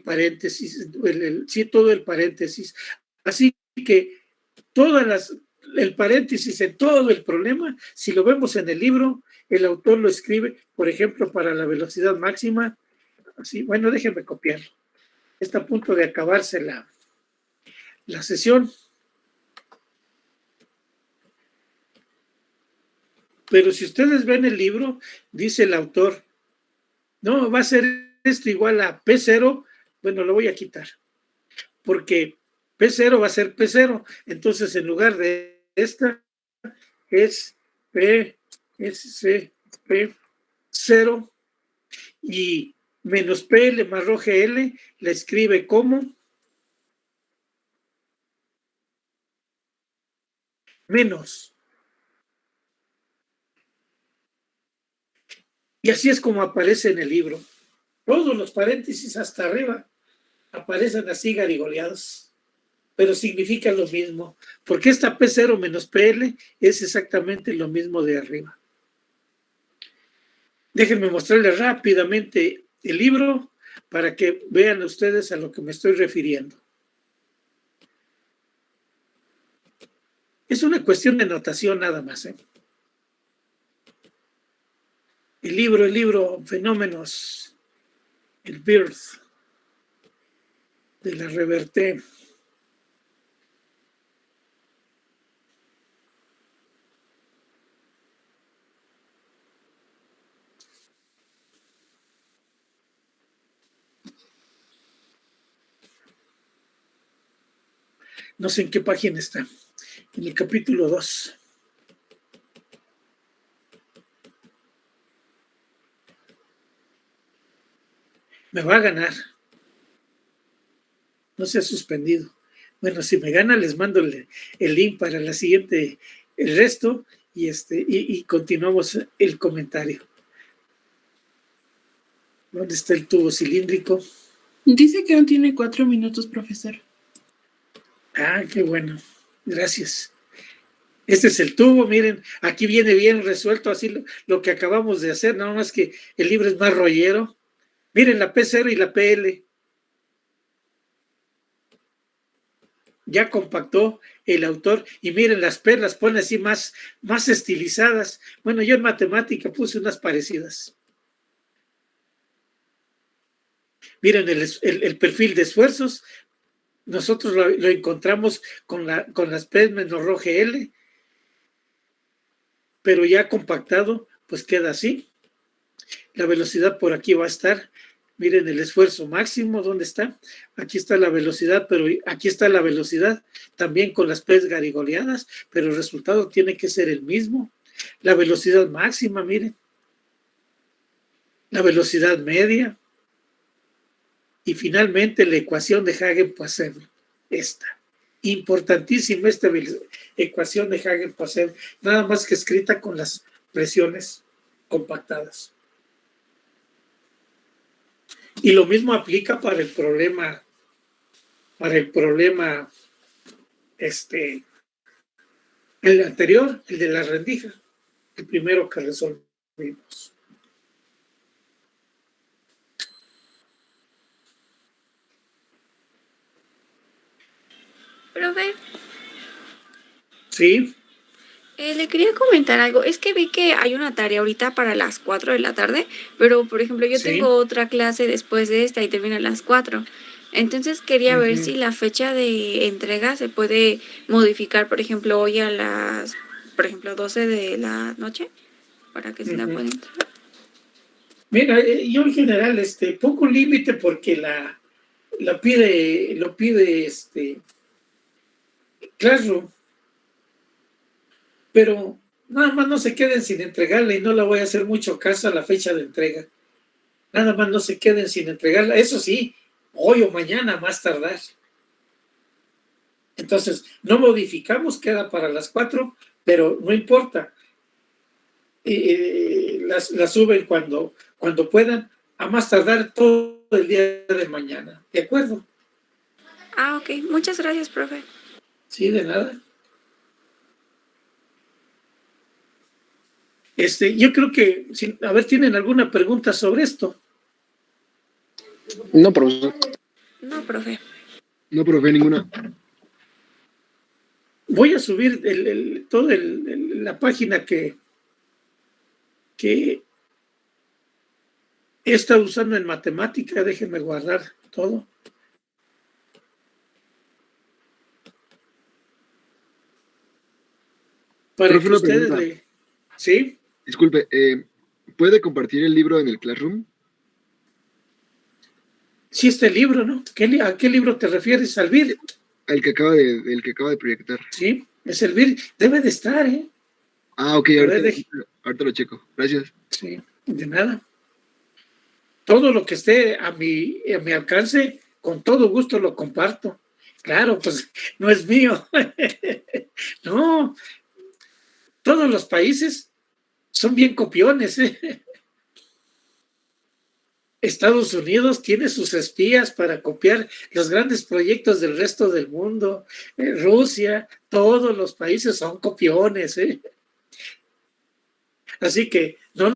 paréntesis, sí, todo el paréntesis. Así que el paréntesis en todo el problema, si lo vemos en el libro, el autor lo escribe, por ejemplo, para la velocidad máxima, así, bueno, déjenme copiarlo. Está a punto de acabarse la sesión. Pero si ustedes ven el libro, dice el autor, no, va a ser esto igual a P0, bueno, lo voy a quitar, porque P0 va a ser P0, entonces en lugar de esta es P0 y menos PL más Rho GL, la escribe como menos. Y así es como aparece en el libro. Todos los paréntesis hasta arriba aparecen así garigoleados, pero significan lo mismo, porque esta P0 menos PL es exactamente lo mismo de arriba. Déjenme mostrarles rápidamente el libro para que vean ustedes a lo que me estoy refiriendo. Es una cuestión de notación nada más, ¿eh? El libro Fenómenos, el Birth de la Reverté. No sé en qué página está, en el capítulo 2. Me va a ganar. No se ha suspendido. Bueno, si me gana, les mando el link para la siguiente, el resto, y continuamos el comentario. ¿Dónde está el tubo cilíndrico? Dice que aún tiene 4 minutos, profesor. Ah, qué bueno. Gracias. Este es el tubo, miren, aquí viene bien resuelto así lo que acabamos de hacer, nada más que el libro es más rollero. Miren la P0 y la PL. Ya compactó el autor y miren las P las pone así más estilizadas. Bueno, yo en matemática puse unas parecidas. Miren el perfil de esfuerzos. Nosotros lo encontramos con las P menos Rho GL, pero ya compactado, pues queda así. La velocidad por aquí va a estar. Miren el esfuerzo máximo, ¿dónde está? Aquí está la velocidad, pero aquí está la velocidad también con las P's garigoleadas, pero el resultado tiene que ser el mismo. La velocidad máxima, miren. La velocidad media. Y finalmente la ecuación de Hagen-Poiseuille. Esta. Importantísima esta ecuación de Hagen-Poiseuille, nada más que escrita con las presiones compactadas. Y lo mismo aplica para el problema, el anterior, el de la rendija, el primero que resolvimos. Profe, ¿Sí? Le quería comentar algo. Es que vi que hay una tarea ahorita para las 4 de la tarde, pero por ejemplo yo Sí. tengo otra clase después de esta y termina a las 4. Entonces quería ver Ujú. si la fecha de entrega se puede modificar, por ejemplo, hoy a las, por ejemplo, 12 de la noche, para que se la Ujú. pueda entregar. Mira, yo en general, poco límite porque lo pide Classroom, pero nada más no se queden sin entregarla y no la voy a hacer mucho caso a la fecha de entrega. Nada más no se queden sin entregarla. Eso sí, hoy o mañana más tardar. Entonces, no modificamos, queda para las 4, pero no importa. Las suben cuando puedan, a más tardar todo el día de mañana. ¿De acuerdo? Ah, ok. Muchas gracias, profe. Sí, de nada. Yo creo que, a ver, ¿tienen alguna pregunta sobre esto? No, profesor. No, profe. No, profe, ninguna. Voy a subir toda la página que he estado usando en matemática. Déjenme guardar todo. Para Profe, que una ustedes pregunta. ¿Sí? Disculpe, ¿puede compartir el libro en el Classroom? Sí, este libro, ¿no? ¿A qué libro te refieres? ¿Al VIR? El que acaba de proyectar. Sí, es el VIR. Debe de estar, ¿eh? Ah, ok, A ver, ahorita lo checo. Gracias. sí, de nada. Todo lo que esté a mi alcance, con todo gusto lo comparto. Claro, pues no es mío. No, todos los países son bien copiones, ¿eh? Estados Unidos tiene sus espías para copiar los grandes proyectos del resto del mundo. Rusia, todos los países son copiones, ¿eh? Así que no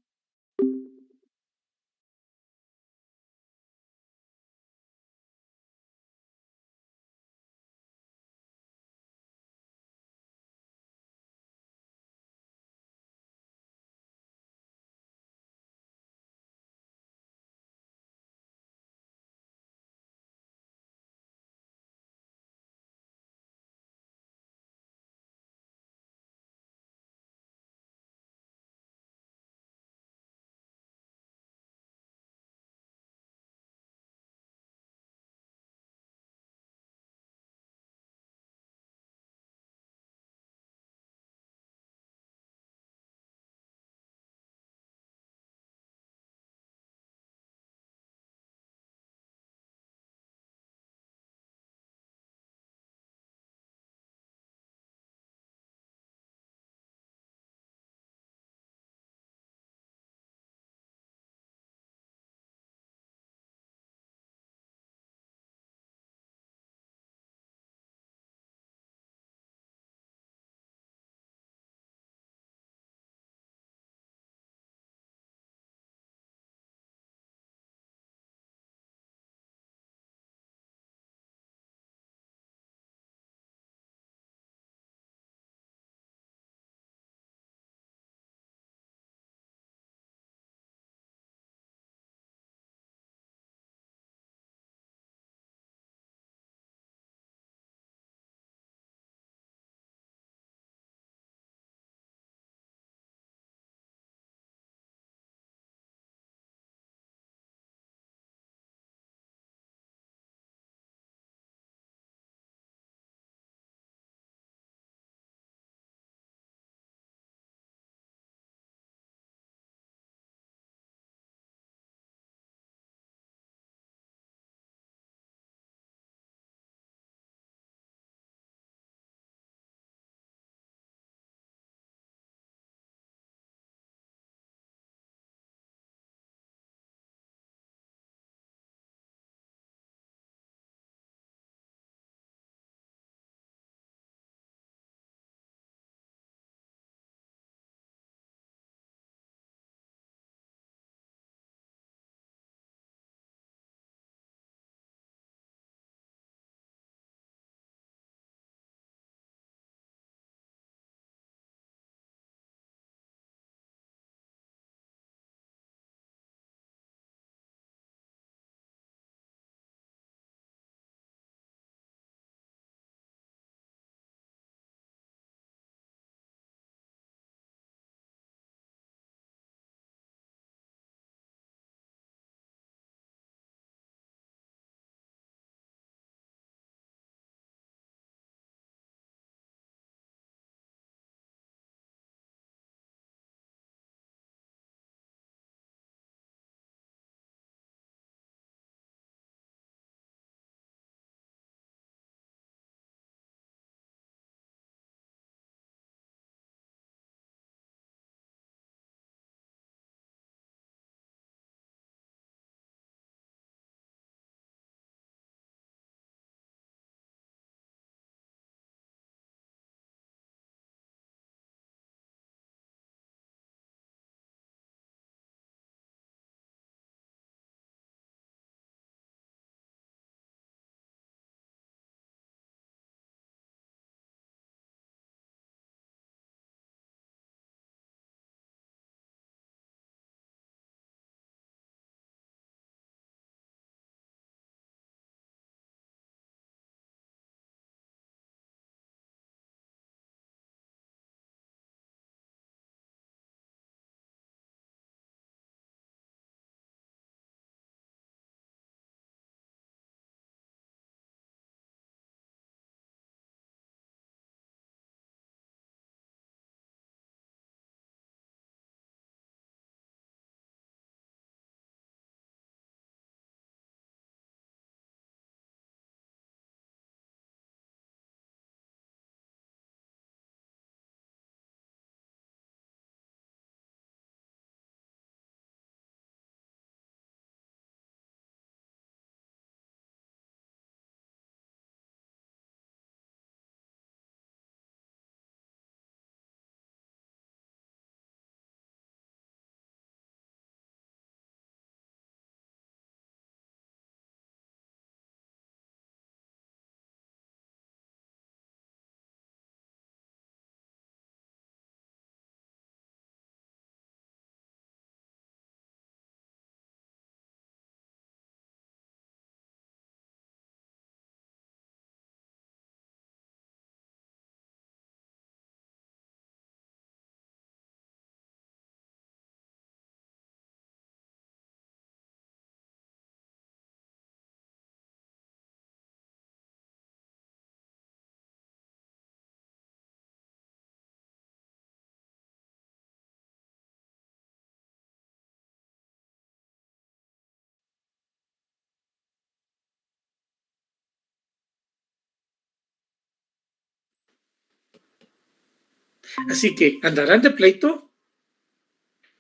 Así que andarán de pleito,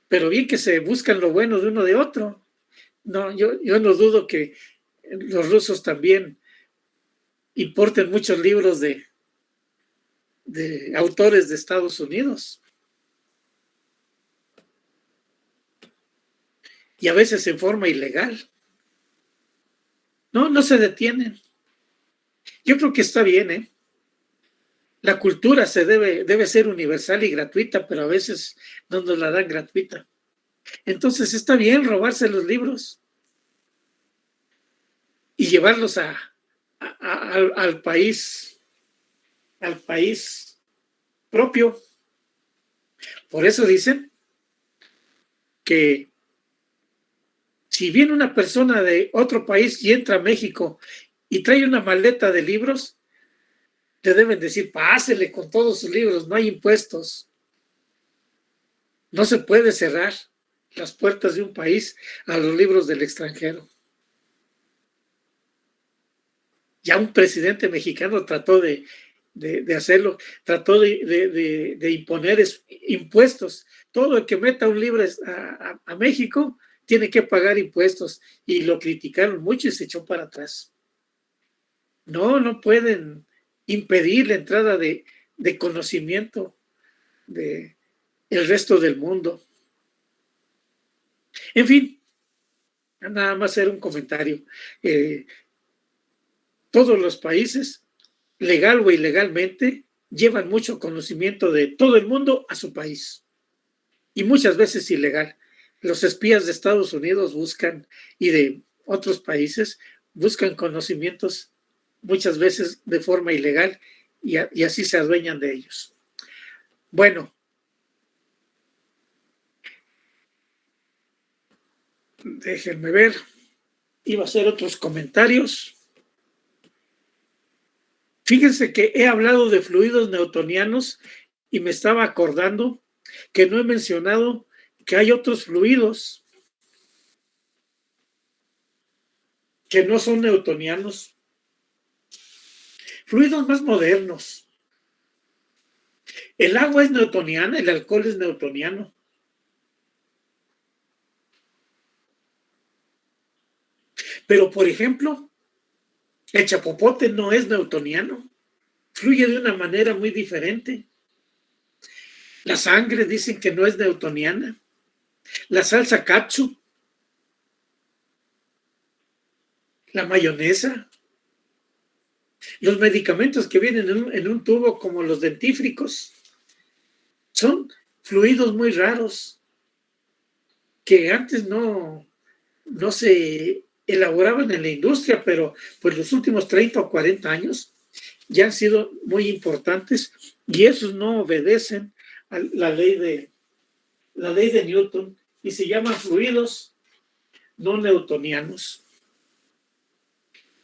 pero bien que se buscan lo bueno de uno de otro. No, yo no dudo que los rusos también importen muchos libros de autores de Estados Unidos. Y a veces en forma ilegal. No se detienen. Yo creo que está bien, ¿eh? La cultura debe ser universal y gratuita, pero a veces no nos la dan gratuita. Entonces está bien robarse los libros y llevarlos al país propio. Por eso dicen que si viene una persona de otro país y entra a México y trae una maleta de libros, le deben decir, pásele con todos sus libros, no hay impuestos. No se puede cerrar las puertas de un país a los libros del extranjero. Ya un presidente mexicano trató de hacerlo, trató de imponer impuestos. Todo el que meta un libro a México tiene que pagar impuestos, y lo criticaron mucho y se echó para atrás. No pueden impedir la entrada de conocimiento de el resto del mundo. En fin, nada más hacer un comentario. Todos los países, legal o ilegalmente, llevan mucho conocimiento de todo el mundo a su país, y muchas veces ilegal. Los espías de Estados Unidos buscan, y de otros países, buscan conocimientos muchas veces de forma ilegal, y así se adueñan de ellos. Bueno, déjenme ver. Iba a hacer otros comentarios. Fíjense que he hablado de fluidos newtonianos y me estaba acordando que no he mencionado que hay otros fluidos que no son newtonianos. Fluidos más modernos. El agua es newtoniana, el alcohol es newtoniano. Pero, por ejemplo, el chapopote no es newtoniano. Fluye de una manera muy diferente. La sangre dicen que no es newtoniana. La salsa katsu. La mayonesa. Los medicamentos que vienen en un tubo, como los dentífricos, son fluidos muy raros que antes no se elaboraban en la industria, pero pues los últimos 30 o 40 años ya han sido muy importantes, y esos no obedecen a la ley de Newton, y se llaman fluidos no newtonianos.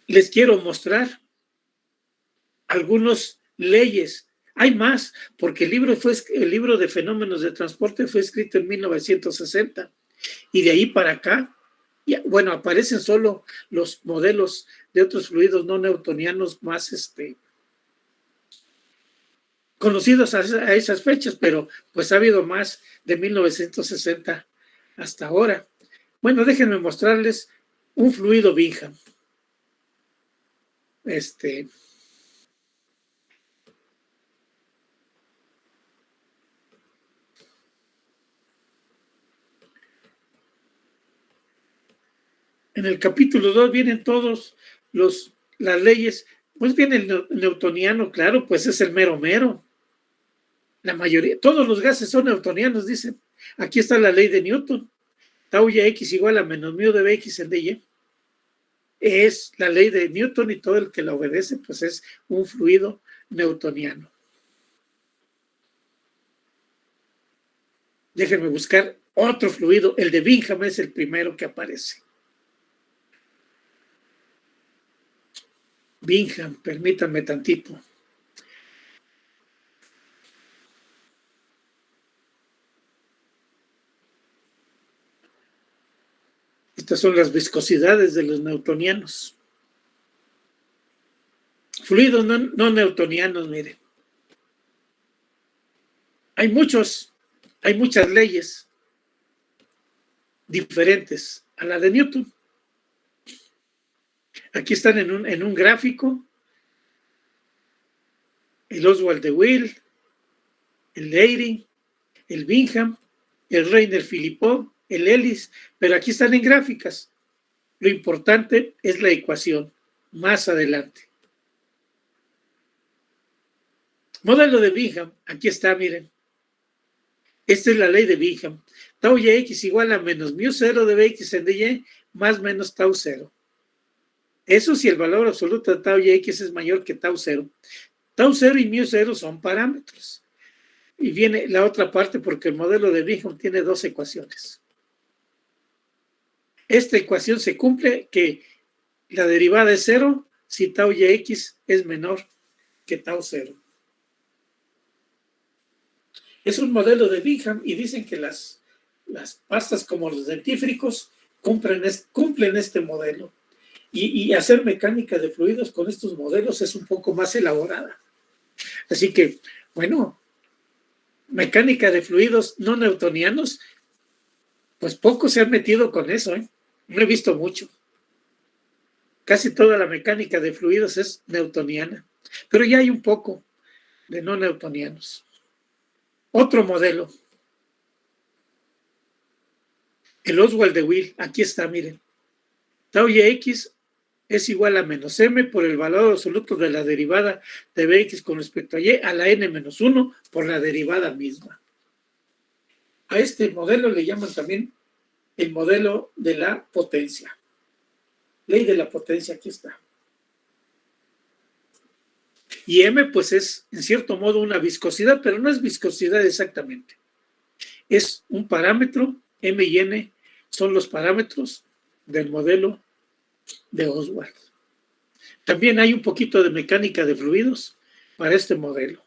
Les quiero mostrar algunas leyes. Hay más, porque el libro de fenómenos de transporte fue escrito en 1960, y de ahí para acá, bueno, aparecen solo los modelos de otros fluidos no newtonianos más conocidos a esas fechas, pero pues ha habido más de 1960 hasta ahora. Bueno, déjenme mostrarles un fluido Bingham. En el capítulo 2 vienen todos las leyes. Pues viene el newtoniano, claro, pues es el mero mero. La mayoría, todos los gases son newtonianos, dicen. Aquí está la ley de Newton. Tau y X igual a menos mu de Bx en dy. Es la ley de Newton, y todo el que la obedece pues es un fluido newtoniano. Déjenme buscar otro fluido. El de Bingham es el primero que aparece. Bingham, permítanme tantito. Estas son las viscosidades de los newtonianos. Fluidos no newtonianos, miren. Hay muchas leyes diferentes a la de Newton. Aquí están en un gráfico el Oswald de Will, el Eyring, el Bingham, el Reiner-Filipov, el Ellis, pero aquí están en gráficas. Lo importante es la ecuación, más adelante. Modelo de Bingham, aquí está, miren. Esta es la ley de Bingham. Tau Yx igual a menos μ0 de Bx en dy más menos tau 0. Eso si el valor absoluto de tau Yx es mayor que tau 0. Tau 0 y μ0 son parámetros. Y viene la otra parte porque el modelo de Bingham tiene dos ecuaciones. Esta ecuación se cumple que la derivada es 0 si tau Yx es menor que tau 0. Es un modelo de Bingham y dicen que las pastas como los dentífricos cumplen este modelo. Y hacer mecánica de fluidos con estos modelos es un poco más elaborada. Así que, bueno, mecánica de fluidos no newtonianos, pues pocos se han metido con eso, ¿eh? No he visto mucho. Casi toda la mecánica de fluidos es newtoniana, pero ya hay un poco de no newtonianos. Otro modelo. El Oswald de Will, aquí está, miren. Tau Yx es igual a menos m por el valor absoluto de la derivada de Bx con respecto a y a la n-1 por la derivada misma. A este modelo le llaman también el modelo de la potencia. Ley de la potencia, aquí está. Y m pues es en cierto modo una viscosidad, pero no es viscosidad exactamente. Es un parámetro, m y n son los parámetros del modelo de Oswald. También hay un poquito de mecánica de fluidos para este modelo.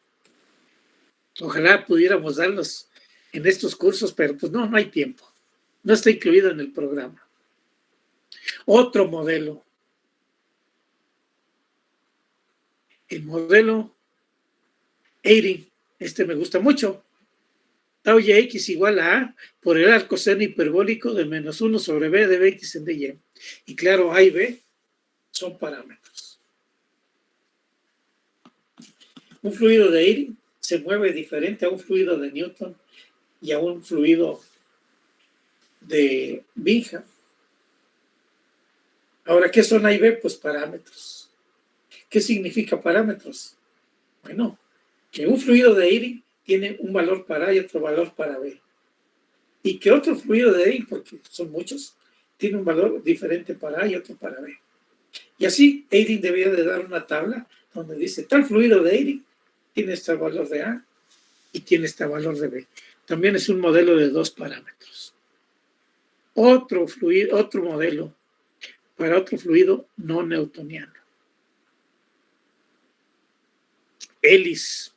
Ojalá pudiéramos darlos en estos cursos, pero pues no hay tiempo. No está incluido en el programa. Otro modelo. El modelo Eyring. Este me gusta mucho. Tau Yx igual a A por el arco seno hiperbólico de menos 1 sobre B de Bx en dy. Y claro, A y B son parámetros. Un fluido de Eyring se mueve diferente a un fluido de Newton y a un fluido de Bingham. Ahora, ¿qué son A y B? Pues parámetros. ¿Qué significa parámetros? Bueno, que un fluido de Eyring tiene un valor para A y otro valor para B. Y que otro fluido de Eyring, porque son muchos, tiene un valor diferente para A y otro para B. Y así, Eyring debería de dar una tabla donde dice, tal fluido de Eyring tiene este valor de A y tiene este valor de B. También es un modelo de dos parámetros. Otro modelo para otro fluido no newtoniano. Ellis.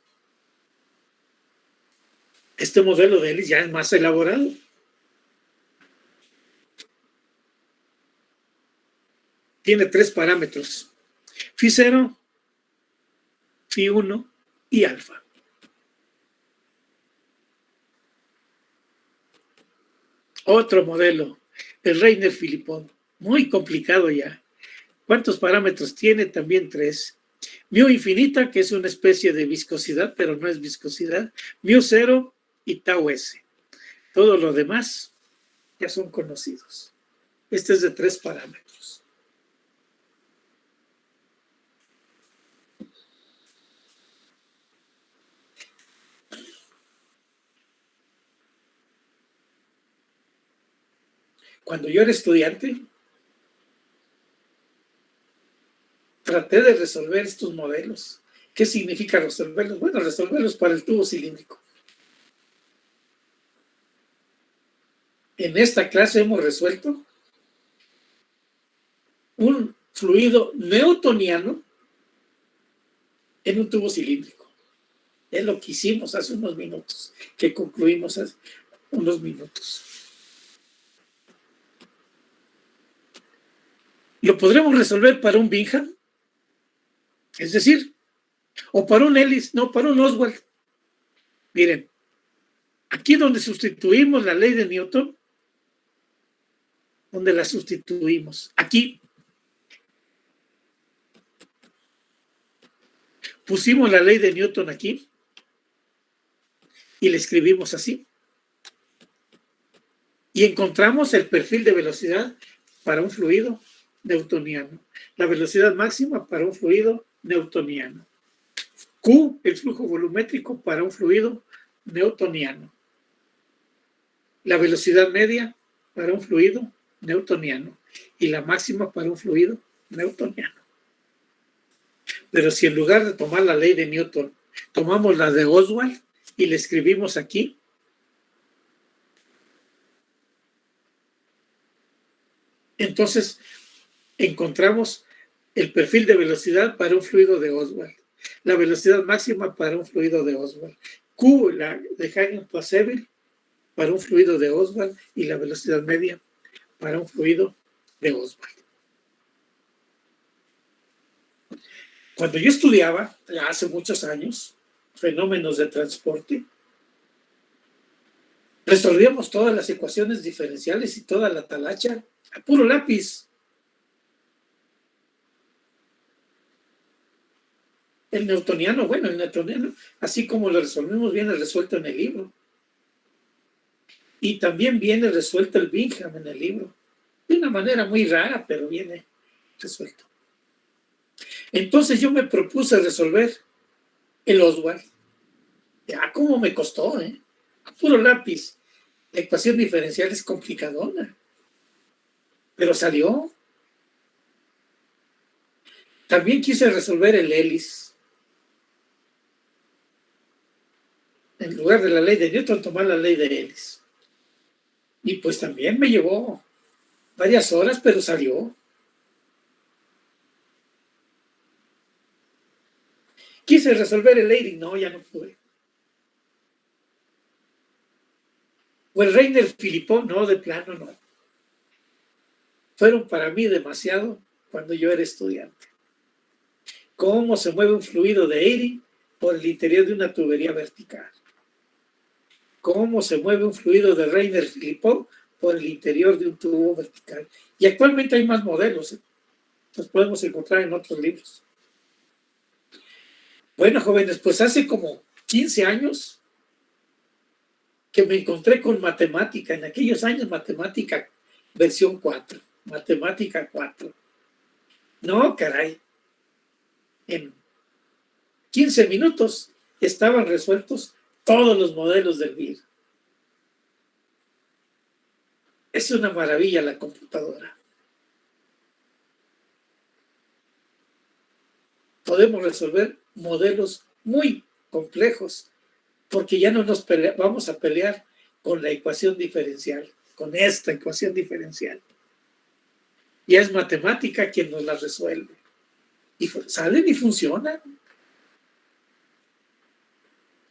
Este modelo de Ellis ya es más elaborado. Tiene tres parámetros: Φ0, Φ1 y alfa. Otro modelo, el Reiner-Filipov, muy complicado ya. ¿Cuántos parámetros tiene? También tres. Mu infinita, que es una especie de viscosidad, pero no es viscosidad. μ0 y tau s. Todo lo demás ya son conocidos. Este es de tres parámetros. Cuando yo era estudiante, traté de resolver estos modelos. ¿Qué significa resolverlos? Bueno, resolverlos para el tubo cilíndrico. En esta clase hemos resuelto un fluido newtoniano en un tubo cilíndrico. Es lo que hicimos hace unos minutos, que concluimos hace unos minutos. ¿Lo podremos resolver para un Bingham? Es decir, o para un Ellis, no, para un Oswald. Miren, Aquí donde sustituimos la ley de Newton, donde la sustituimos. Aquí pusimos la ley de Newton aquí y le escribimos así. Y encontramos el perfil de velocidad para un fluido newtoniano. La velocidad máxima para un fluido newtoniano. Q, el flujo volumétrico para un fluido newtoniano. La velocidad media para un fluido newtoniano. Y la máxima para un fluido newtoniano. Pero si en lugar de tomar la ley de Newton, tomamos la de Oswald y le escribimos aquí, entonces encontramos el perfil de velocidad para un fluido de Oswald, la velocidad máxima para un fluido de Oswald, Q, la de Hagen-Poiseuille, para un fluido de Oswald y la velocidad media para un fluido de Oswald. Cuando yo estudiaba, ya hace muchos años, fenómenos de transporte, resolvíamos todas las ecuaciones diferenciales y toda la talacha a puro lápiz. El newtoniano, así como lo resolvimos, viene resuelto en el libro. Y también viene resuelto el Bingham en el libro. De una manera muy rara, pero viene resuelto. Entonces yo me propuse resolver el Oswald. Ya cómo me costó, a puro lápiz. La ecuación diferencial es complicadona. Pero salió. También quise resolver el Ellis. En lugar de la ley de Newton, tomar la ley de Ellis. Y pues también me llevó varias horas, pero salió. Quise resolver el Eyring, no, ya no pude. O el Reiner-Philippot, no, de plano no. Fueron para mí demasiado cuando yo era estudiante. ¿Cómo se mueve un fluido de Eyring por el interior de una tubería vertical? ¿Cómo se mueve un fluido de Reiner-Philippot por el interior de un tubo vertical? Y actualmente hay más modelos, los podemos encontrar en otros libros. Bueno, jóvenes, pues hace como 15 años que me encontré con matemática, en aquellos años matemática versión 4, matemática 4. No, caray. En 15 minutos estaban resueltos todos los modelos del VIR. Es una maravilla la computadora. Podemos resolver modelos muy complejos porque ya no nos vamos a pelear con la ecuación diferencial, con esta ecuación diferencial. Ya es matemática quien nos la resuelve. Y salen y funcionan.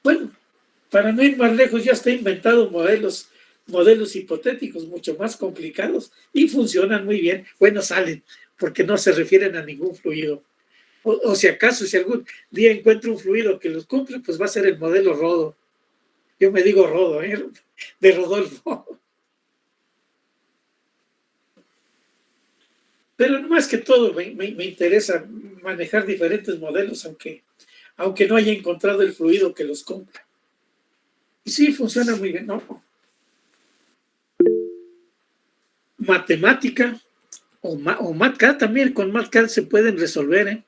Bueno, para no ir más lejos, ya está inventado modelos hipotéticos mucho más complicados y funcionan muy bien. Bueno, salen porque no se refieren a ningún fluido. O si acaso, si algún día encuentro un fluido que los cumple, pues va a ser el modelo Rodo. Yo me digo Rodo, de Rodolfo. Pero no más que todo me interesa manejar diferentes modelos, aunque no haya encontrado el fluido que los cumpla. Y sí, funciona muy bien, ¿no? Matemática o MATCAD también, con MATCAD se pueden resolver,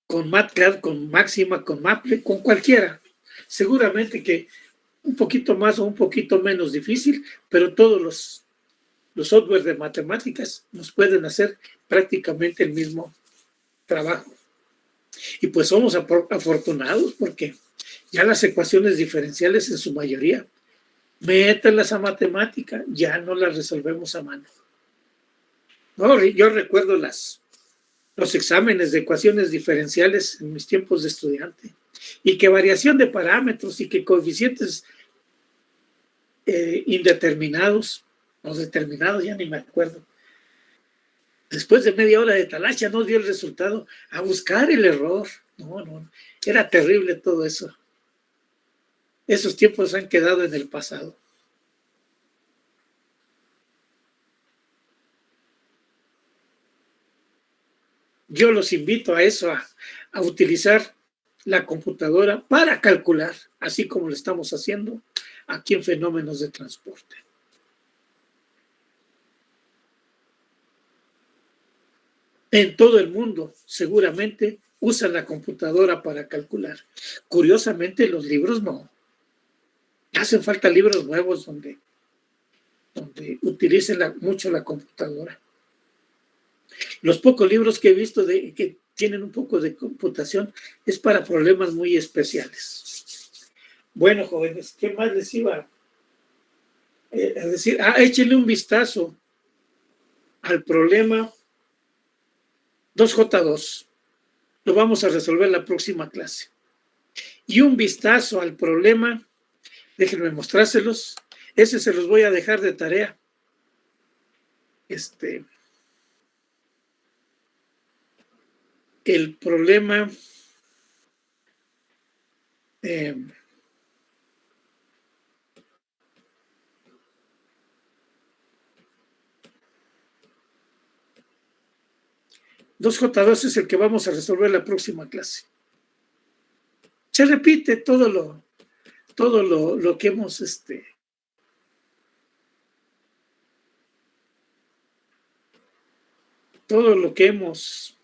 con MATCAD, con Máxima, con Maple, con cualquiera. Seguramente que un poquito más o un poquito menos difícil, pero todos los softwares de matemáticas nos pueden hacer prácticamente el mismo trabajo. Y pues somos afortunados porque ya las ecuaciones diferenciales en su mayoría, métanlas a matemática, ya no las resolvemos a mano. No, yo recuerdo los exámenes de ecuaciones diferenciales en mis tiempos de estudiante, y que variación de parámetros y que coeficientes indeterminados, o determinados, ya ni me acuerdo. Después de media hora de talacha nos dio el resultado a buscar el error No, era terrible todo eso. Esos tiempos han quedado en el pasado. Yo los invito a eso, a utilizar la computadora para calcular, así como lo estamos haciendo aquí en Fenómenos de Transporte. En todo el mundo, seguramente, usan la computadora para calcular. Curiosamente, los libros no. Hacen falta libros nuevos donde utilicen mucho la computadora. Los pocos libros que he visto que tienen un poco de computación es para problemas muy especiales. Bueno, jóvenes, ¿qué más les iba a decir? Échenle un vistazo al problema 2J2. Lo vamos a resolver la próxima clase. Y un vistazo al problema, déjenme mostrárselos. Ese se los voy a dejar de tarea. El problema 2J2 es el que vamos a resolver la próxima clase. Se repite todo lo que hemos todo lo que hemos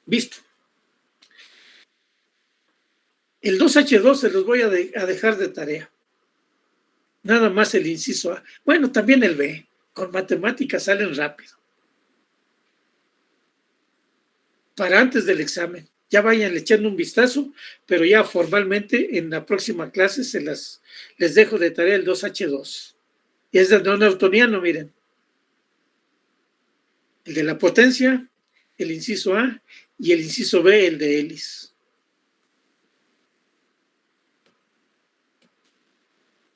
visto. El 2H2 se los voy a dejar de tarea. Nada más el inciso A. Bueno, también el B. Con matemáticas salen rápido. Para antes del examen. Ya vayan echando un vistazo, pero ya formalmente en la próxima clase les dejo de tarea el 2H2. Y es de no newtoniano, miren. El de la potencia, el inciso A, y el inciso B, el de hélice.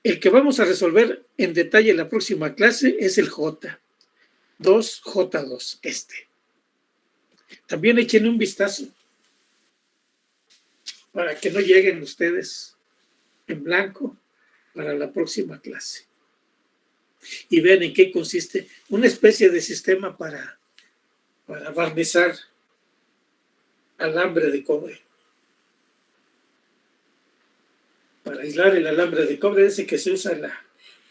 El que vamos a resolver en detalle en la próxima clase es el J. 2J2, También echen un vistazo para que no lleguen ustedes en blanco para la próxima clase. Y vean en qué consiste una especie de sistema para barnizar alambre de cobre. Para aislar el alambre de cobre, ese que se usa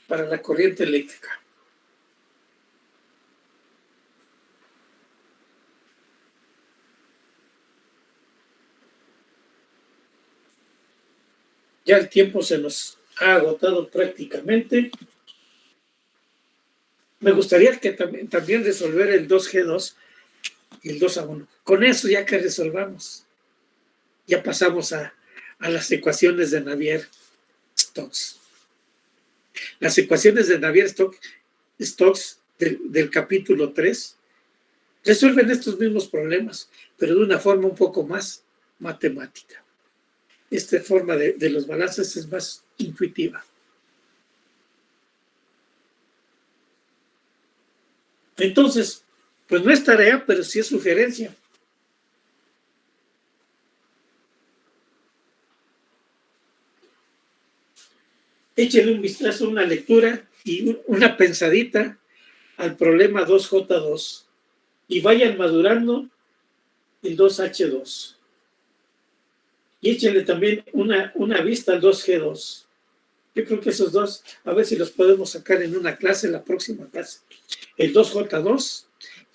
para la corriente eléctrica. Ya el tiempo se nos ha agotado prácticamente. Me gustaría que también resolver el 2G2 y el 2A1. Con eso ya que resolvamos, ya pasamos a las ecuaciones de Navier-Stokes. Las ecuaciones de Navier-Stokes del capítulo 3 resuelven estos mismos problemas, pero de una forma un poco más matemática. Esta forma de los balances es más intuitiva. Entonces, pues no es tarea, pero sí es sugerencia. Échenle un vistazo, una lectura y una pensadita al problema 2J2 y vayan madurando el 2H2. Y échenle también una vista al 2G2. Yo creo que esos dos, a ver si los podemos sacar en una clase, en la próxima clase. El 2J2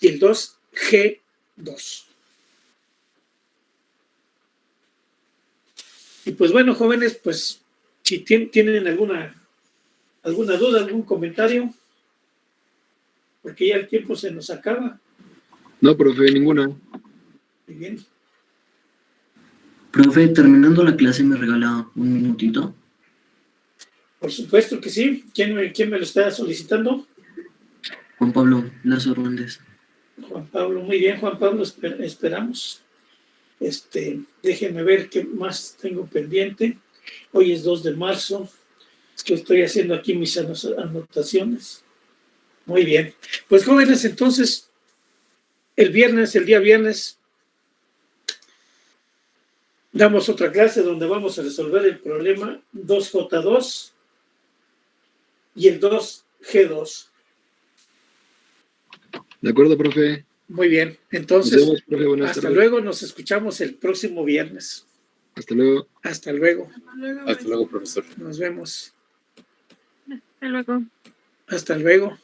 y el 2G2. Y pues bueno, jóvenes, pues si tienen alguna duda, algún comentario, porque ya el tiempo se nos acaba. No, profe, ninguna. Muy bien. Profe, terminando la clase, ¿me regala un minutito? Por supuesto que sí. ¿Quién me lo está solicitando? Juan Pablo Lazo Hernández. Juan Pablo, muy bien, Juan Pablo, esperamos. Déjenme ver qué más tengo pendiente. Hoy es 2 de marzo. Es que estoy haciendo aquí mis anotaciones. Muy bien. Pues jóvenes, entonces, el día viernes, Damos otra clase donde vamos a resolver el problema 2J2 y el 2G2. De acuerdo, profe. Muy bien, Nos entonces, vemos, profe. Buenas hasta tardes. luego, nos escuchamos el próximo viernes. Hasta luego. Hasta luego, Hasta luego, profesor. nos vemos. Hasta luego. Hasta luego.